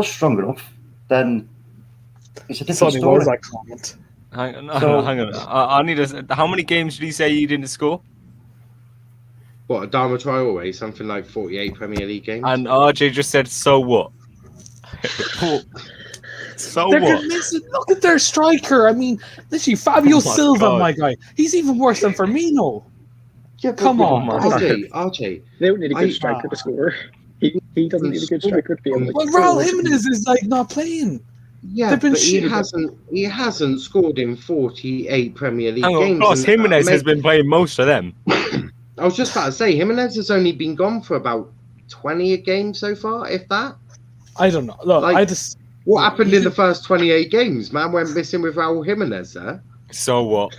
[SPEAKER 4] strong enough, then it's a different story.
[SPEAKER 6] Hang on. I need how many games did he say he didn't score?
[SPEAKER 1] What, Adama Traore? Something like 48 Premier League games.
[SPEAKER 6] And RJ just said, so what? So what?
[SPEAKER 2] Look at their striker. I mean, literally, Fabio Silva, my guy. He's even worse than Firmino.
[SPEAKER 1] Yeah, come on, RJ.
[SPEAKER 3] They don't need a good striker to score. He doesn't need a good striker to be able to
[SPEAKER 2] score. Raul Jimenez is not playing.
[SPEAKER 1] Yeah, but he hasn't scored in 48 Premier League games.
[SPEAKER 6] Plus, Jimenez has been playing most of them.
[SPEAKER 1] I was just about to say, Jimenez has only been gone for about 20 a game so far, if that.
[SPEAKER 2] I don't know. Look,
[SPEAKER 1] what happened in the first 28 games? Man went missing with Raul Jimenez there.
[SPEAKER 6] So what?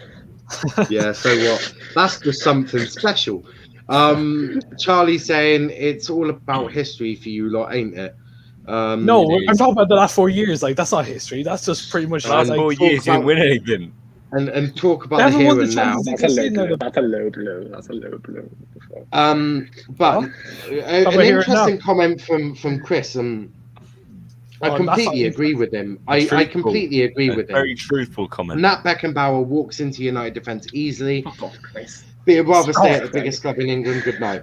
[SPEAKER 1] Yeah, so what? That's just something special. Charlie saying it's all about history for you lot, ain't it?
[SPEAKER 2] No, I'm talking about the last 4 years. Like, that's not history. That's just pretty much
[SPEAKER 6] Last
[SPEAKER 2] like,
[SPEAKER 6] 4 years, you didn't win anything.
[SPEAKER 1] And talk about
[SPEAKER 2] They
[SPEAKER 1] the
[SPEAKER 2] haven't
[SPEAKER 1] here
[SPEAKER 2] won the
[SPEAKER 1] and now.
[SPEAKER 2] Champions League.
[SPEAKER 3] That's a low blow. That's a low blow. That's a low blow.
[SPEAKER 1] But
[SPEAKER 2] What?
[SPEAKER 1] an
[SPEAKER 2] About here and
[SPEAKER 1] interesting
[SPEAKER 2] now?
[SPEAKER 1] comment from Chris. I
[SPEAKER 2] Oh,
[SPEAKER 1] completely
[SPEAKER 2] that's not
[SPEAKER 1] agree with him. I completely agree with him.
[SPEAKER 6] Very truthful comment.
[SPEAKER 1] Nat Beckenbauer walks into United defence easily.
[SPEAKER 3] Fuck off, Chris.
[SPEAKER 1] But he'd rather stay at the
[SPEAKER 3] Stop,
[SPEAKER 1] biggest club in England. Good night.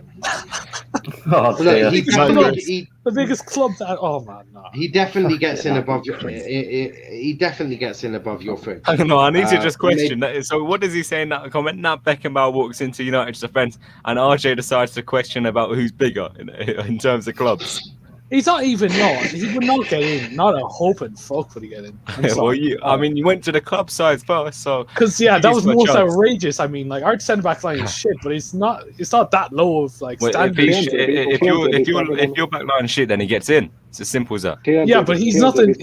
[SPEAKER 4] Oh,
[SPEAKER 1] Look,
[SPEAKER 4] dear.
[SPEAKER 1] he definitely,
[SPEAKER 2] the biggest club that. Oh man, no.
[SPEAKER 1] he definitely gets in above your. He definitely gets in above your fridge.
[SPEAKER 6] I don't know. I need to just question that. So, what does he say in that comment? Nat Beckenbauer walks into United's defence, and RJ decides to question about who's bigger in terms of clubs.
[SPEAKER 2] He's not even he would not get in. Not a hope and fuck would he get in.
[SPEAKER 6] Well, you went to the club side first, so
[SPEAKER 2] because that was
[SPEAKER 6] my
[SPEAKER 2] most
[SPEAKER 6] chance.
[SPEAKER 2] outrageous. I mean, like our centre back line is shit, but it's not that low of like
[SPEAKER 6] Well,
[SPEAKER 2] standard.
[SPEAKER 6] if your back line is shit, then he gets in. It's as simple as that.
[SPEAKER 2] Yeah, but he's nothing.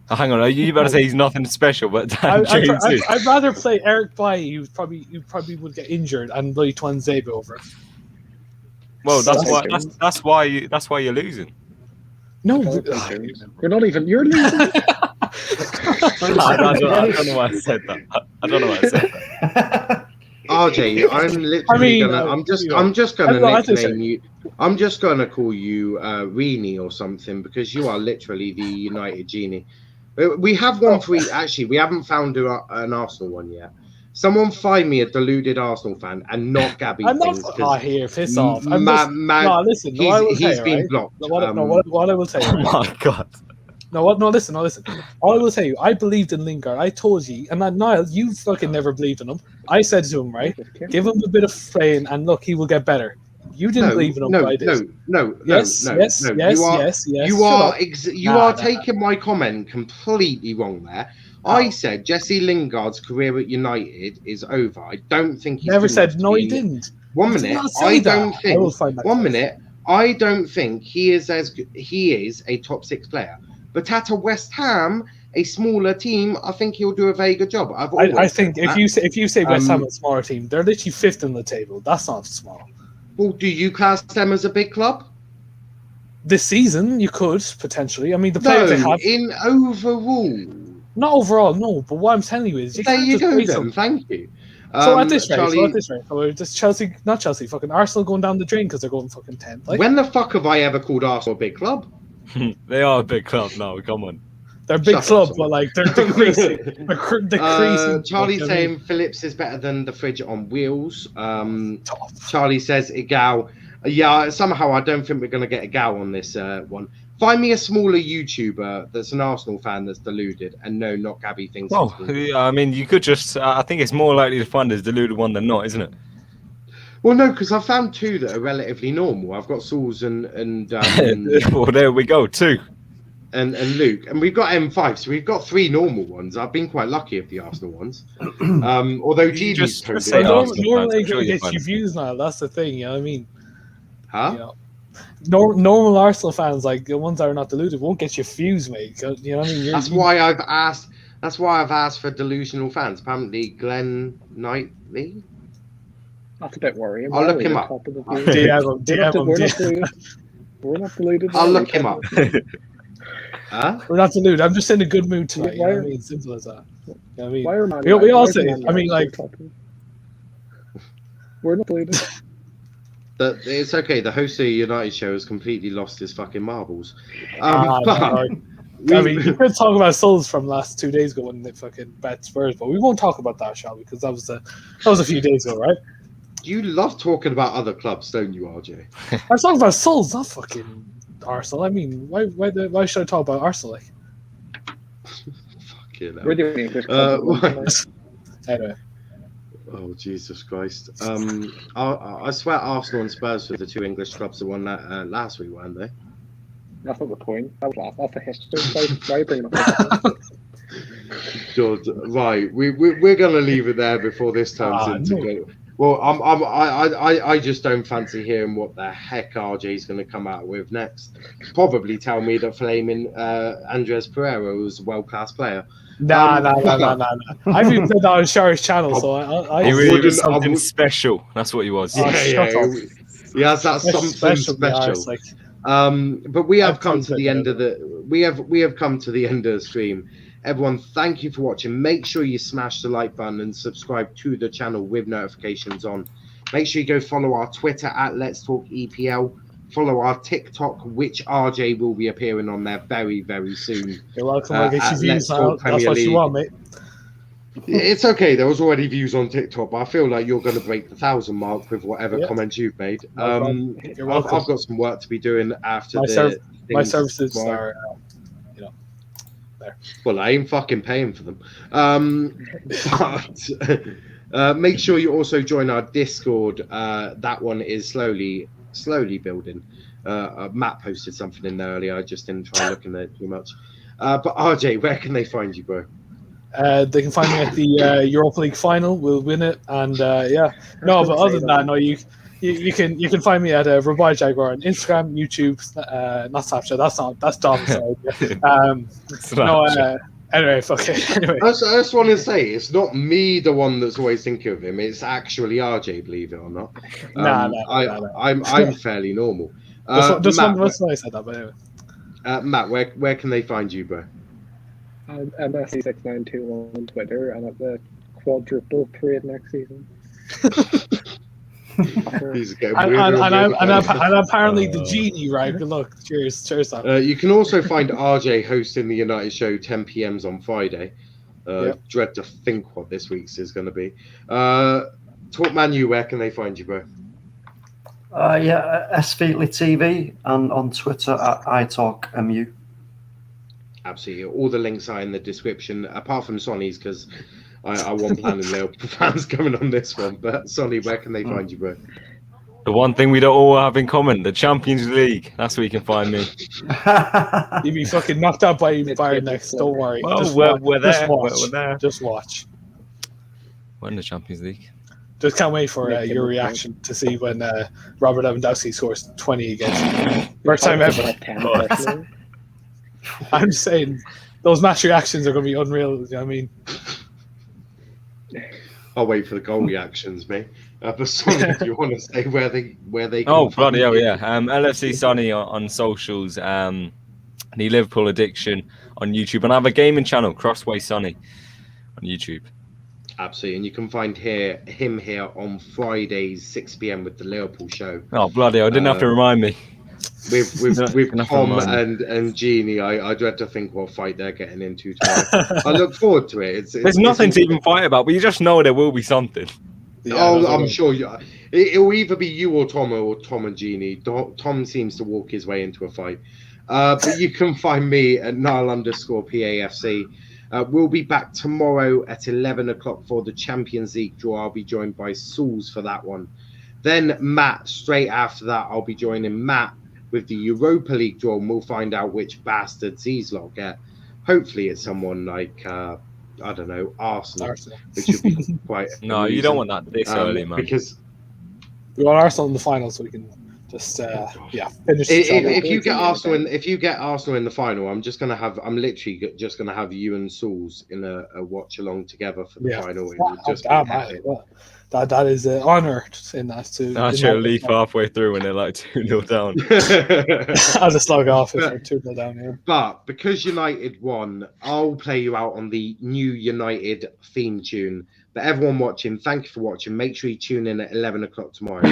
[SPEAKER 6] Oh, hang on, you better say he's nothing special, but Dan James is.
[SPEAKER 2] I'd rather play Eric Bailly, who probably would get injured, and bloody Twanzebe over.
[SPEAKER 6] Well, that's why you're losing.
[SPEAKER 2] No,
[SPEAKER 3] you're not even. You're losing.
[SPEAKER 6] I don't know why I said that. I don't know why I said that.
[SPEAKER 1] RJ, I'm literally I'm just gonna nickname you. I'm just gonna call you Reenie or something because you are literally the United genie. We have one for each. Actually, we haven't found an Arsenal one yet. Someone find me a deluded Arsenal fan and not Gabby.
[SPEAKER 2] I'm not. Here, piss off. No, listen.
[SPEAKER 1] He's been blocked.
[SPEAKER 2] What I will tell you.
[SPEAKER 6] Oh my god.
[SPEAKER 2] No, listen. All I will tell you, I believed in Lingard. I told you, and Niall, you fucking never believed in him. I said to him, right, give him a bit of playing, and look, he will get better. You didn't believe in him, but I did.
[SPEAKER 1] No. You are taking my comment completely wrong there. I said Jesse Lingard's career at United is over. I don't think he's
[SPEAKER 2] never said no. He didn't.
[SPEAKER 1] 1 minute. I don't think he is a top 6 player. But at a West Ham, a smaller team, I think he'll do a very good job.
[SPEAKER 2] I think if you say West Ham is a smaller team, they're literally 5th in the table. That's not small.
[SPEAKER 1] Well, do you class them as a big club?
[SPEAKER 2] This season, you could potentially. I mean, the players they have
[SPEAKER 1] in overall.
[SPEAKER 2] Not overall, no. But what I'm telling you is,
[SPEAKER 1] there you go. Then, thank you.
[SPEAKER 2] So at this rate, so just Chelsea, not Chelsea, fucking Arsenal going down the drain because they're going fucking 10th. Like,
[SPEAKER 1] when the fuck have I ever called Arsenal a big club?
[SPEAKER 6] They are a big club now. Come on.
[SPEAKER 2] They're a big club, but like they're decreasing. They're decreasing.
[SPEAKER 1] Charlie saying Phillips is better than the fridge on wheels. Charlie says Igal. Yeah, somehow I don't think we're going to get Igal on this one. Find me a smaller YouTuber that's an Arsenal fan that's deluded, and no, not Gabby thinks.
[SPEAKER 6] Well, yeah, I mean, you could just. I think it's more likely to find a deluded one than not, isn't it?
[SPEAKER 1] Well, no, because I found 2 that are relatively normal. I've got Sauls and
[SPEAKER 6] well, there we go, 2.
[SPEAKER 1] And Luke, and we've got M5, so we've got 3 normal ones. I've been quite lucky of the Arsenal ones. Although GD's
[SPEAKER 2] normally gets you views now. That's the thing, you know what I mean?
[SPEAKER 1] Huh?
[SPEAKER 2] You know, normal Arsenal fans, like the ones that are not deluded, won't get you views, mate. You know what I mean?
[SPEAKER 1] That's why I've asked for delusional fans. Apparently, Glenn Knightley.
[SPEAKER 3] That's a bit worrying.
[SPEAKER 1] I'll look him up.
[SPEAKER 3] We're not deluded.
[SPEAKER 1] I'll look him up.
[SPEAKER 2] Huh? We're not deluded. I'm just in a good mood tonight. You know what I mean? Simple as that. You know what I mean? We all say it. I mean, like,
[SPEAKER 3] we're not deluded.
[SPEAKER 1] It's okay. The host of the United show has completely lost his fucking marbles.
[SPEAKER 2] I mean, you could talk about Souls from last 2 days ago when they fucking bet Spurs, but we won't talk about that, shall we? Because that was a few days ago, right?
[SPEAKER 1] You love talking about other clubs, don't you, RJ?
[SPEAKER 2] I'm talking about Souls, not fucking Arsenal. I mean, why should I talk about Arsenal? Like,
[SPEAKER 1] fucking hell.
[SPEAKER 3] We're doing English clubs.
[SPEAKER 2] Anyway.
[SPEAKER 1] Oh, Jesus Christ. I swear Arsenal and Spurs were the 2 English clubs that won that last week, weren't they?
[SPEAKER 3] That's not the point. That was last. That's the history. Why are you bringing up
[SPEAKER 1] George, right, we're going to leave it there before this turns into... Well, I just don't fancy hearing what the heck RJ's going to come out with next. Probably tell me that flaming Andres Pereira was a world-class player.
[SPEAKER 2] Nah. I've even played that on Shari's channel, so
[SPEAKER 6] he really was something special. That's what he was.
[SPEAKER 1] Yeah. He has that something special. But we have come to
[SPEAKER 2] I've
[SPEAKER 1] the end of the we have come to the end of the stream. Everyone, thank you for watching. Make sure you smash the like button and subscribe to the channel with notifications on. Make sure you go follow our Twitter at Let's Talk EPL. Follow our TikTok, which RJ will be appearing on there very, very soon.
[SPEAKER 2] You're welcome. I get your views.
[SPEAKER 1] Let's Talk
[SPEAKER 2] That's
[SPEAKER 1] Premier
[SPEAKER 2] what you
[SPEAKER 1] League.
[SPEAKER 2] want, mate.
[SPEAKER 1] It's okay. There was already views on TikTok, but I feel like you're going to break the 1,000 mark with whatever comments you've made.
[SPEAKER 2] You're welcome.
[SPEAKER 1] I've got some work to be doing after
[SPEAKER 2] my services are, there.
[SPEAKER 1] Well, I ain't fucking paying for them. But make sure you also join our Discord. That one is slowly building. Matt posted something in there earlier. I just didn't try looking at it too much. But RJ, where can they find you, bro?
[SPEAKER 2] They can find me at the Europa League final. We'll win it, and no. But other than that, no, you can find me at Rabai Jaguar on Instagram, YouTube, not Snapchat. That's Dom's side. Anyway, fuck it. Anyway,
[SPEAKER 1] I just want to say it's not me the one that's always thinking of him. It's actually RJ, believe it or not. I'm fairly normal.
[SPEAKER 2] Just
[SPEAKER 1] Matt,
[SPEAKER 2] one I said that, but anyway.
[SPEAKER 1] Matt, where can they find you, bro?
[SPEAKER 3] I'm MSC6921 on Twitter, and at the quadruple parade next season.
[SPEAKER 1] He's getting
[SPEAKER 2] and apparently the genie, right? Good luck. Cheers, Sam.
[SPEAKER 1] You can also find RJ hosting the United Show 10 p.m. on Friday. Dread to think what this week's is going to be. Talk Manu, where can they find you, bro?
[SPEAKER 4] SVLY TV and on Twitter at iTalkMU.
[SPEAKER 1] Absolutely. All the links are in the description, apart from Sonny's, because I want Plan and Liverpool fans coming on this one. But Sonny, where can they find you, bro?
[SPEAKER 6] The one thing we don't all have in common, the Champions League. That's where you can find me.
[SPEAKER 2] You'll be fucking knocked out by Bayern next. Don't worry.
[SPEAKER 6] Well, we're there. We're there.
[SPEAKER 2] Just watch.
[SPEAKER 6] We're in the Champions League.
[SPEAKER 2] Just can't wait for your reaction to see when Robert Lewandowski scores 20 against first time ever. I'm saying those match reactions are going to be unreal. You know what I mean?
[SPEAKER 1] I'll wait for the goal reactions, mate. But Sonny, do you want to say where they?
[SPEAKER 6] Oh bloody hell, yeah! LFC Sonny on socials. The Liverpool Addiction on YouTube, and I have a gaming channel, Crossway Sonny, on YouTube.
[SPEAKER 1] Absolutely, and you can find him here on Fridays 6 p.m. with the Liverpool show.
[SPEAKER 6] Oh bloody hell! Didn't have to remind me.
[SPEAKER 1] With Tom and Jeannie, I dread to think what fight they're getting into tomorrow. I look forward to it.
[SPEAKER 6] There's nothing to even fight about, but you just know there will be something.
[SPEAKER 1] Yeah, I'm sure it'll either be you or Tom and Jeannie. Tom seems to walk his way into a fight. But you can find me at Nile_PAFC. We'll be back tomorrow at 11 o'clock for the Champions League draw. I'll be joined by Sauls for that one. Then Matt, straight after that, I'll be joining Matt with the Europa League draw, and we'll find out which bastards these lot get. Hopefully it's someone like, I don't know, Arsenal. Which would be quite
[SPEAKER 6] No,
[SPEAKER 1] amusing.
[SPEAKER 6] you don't want that this early, man.
[SPEAKER 1] Because
[SPEAKER 2] we want Arsenal in the final so we can just finish.
[SPEAKER 1] if you get Arsenal in the final, I'm literally just gonna have you and Sauls in a watch along together for the final.
[SPEAKER 2] That is an honour in that too.
[SPEAKER 6] I'll leave halfway through when they're like 2-0 down.
[SPEAKER 2] I'll just log off if we're 2-0 down here.
[SPEAKER 1] But because United won, I'll play you out on the new United theme tune. But everyone watching, thank you for watching. Make sure you tune in at 11 o'clock tomorrow.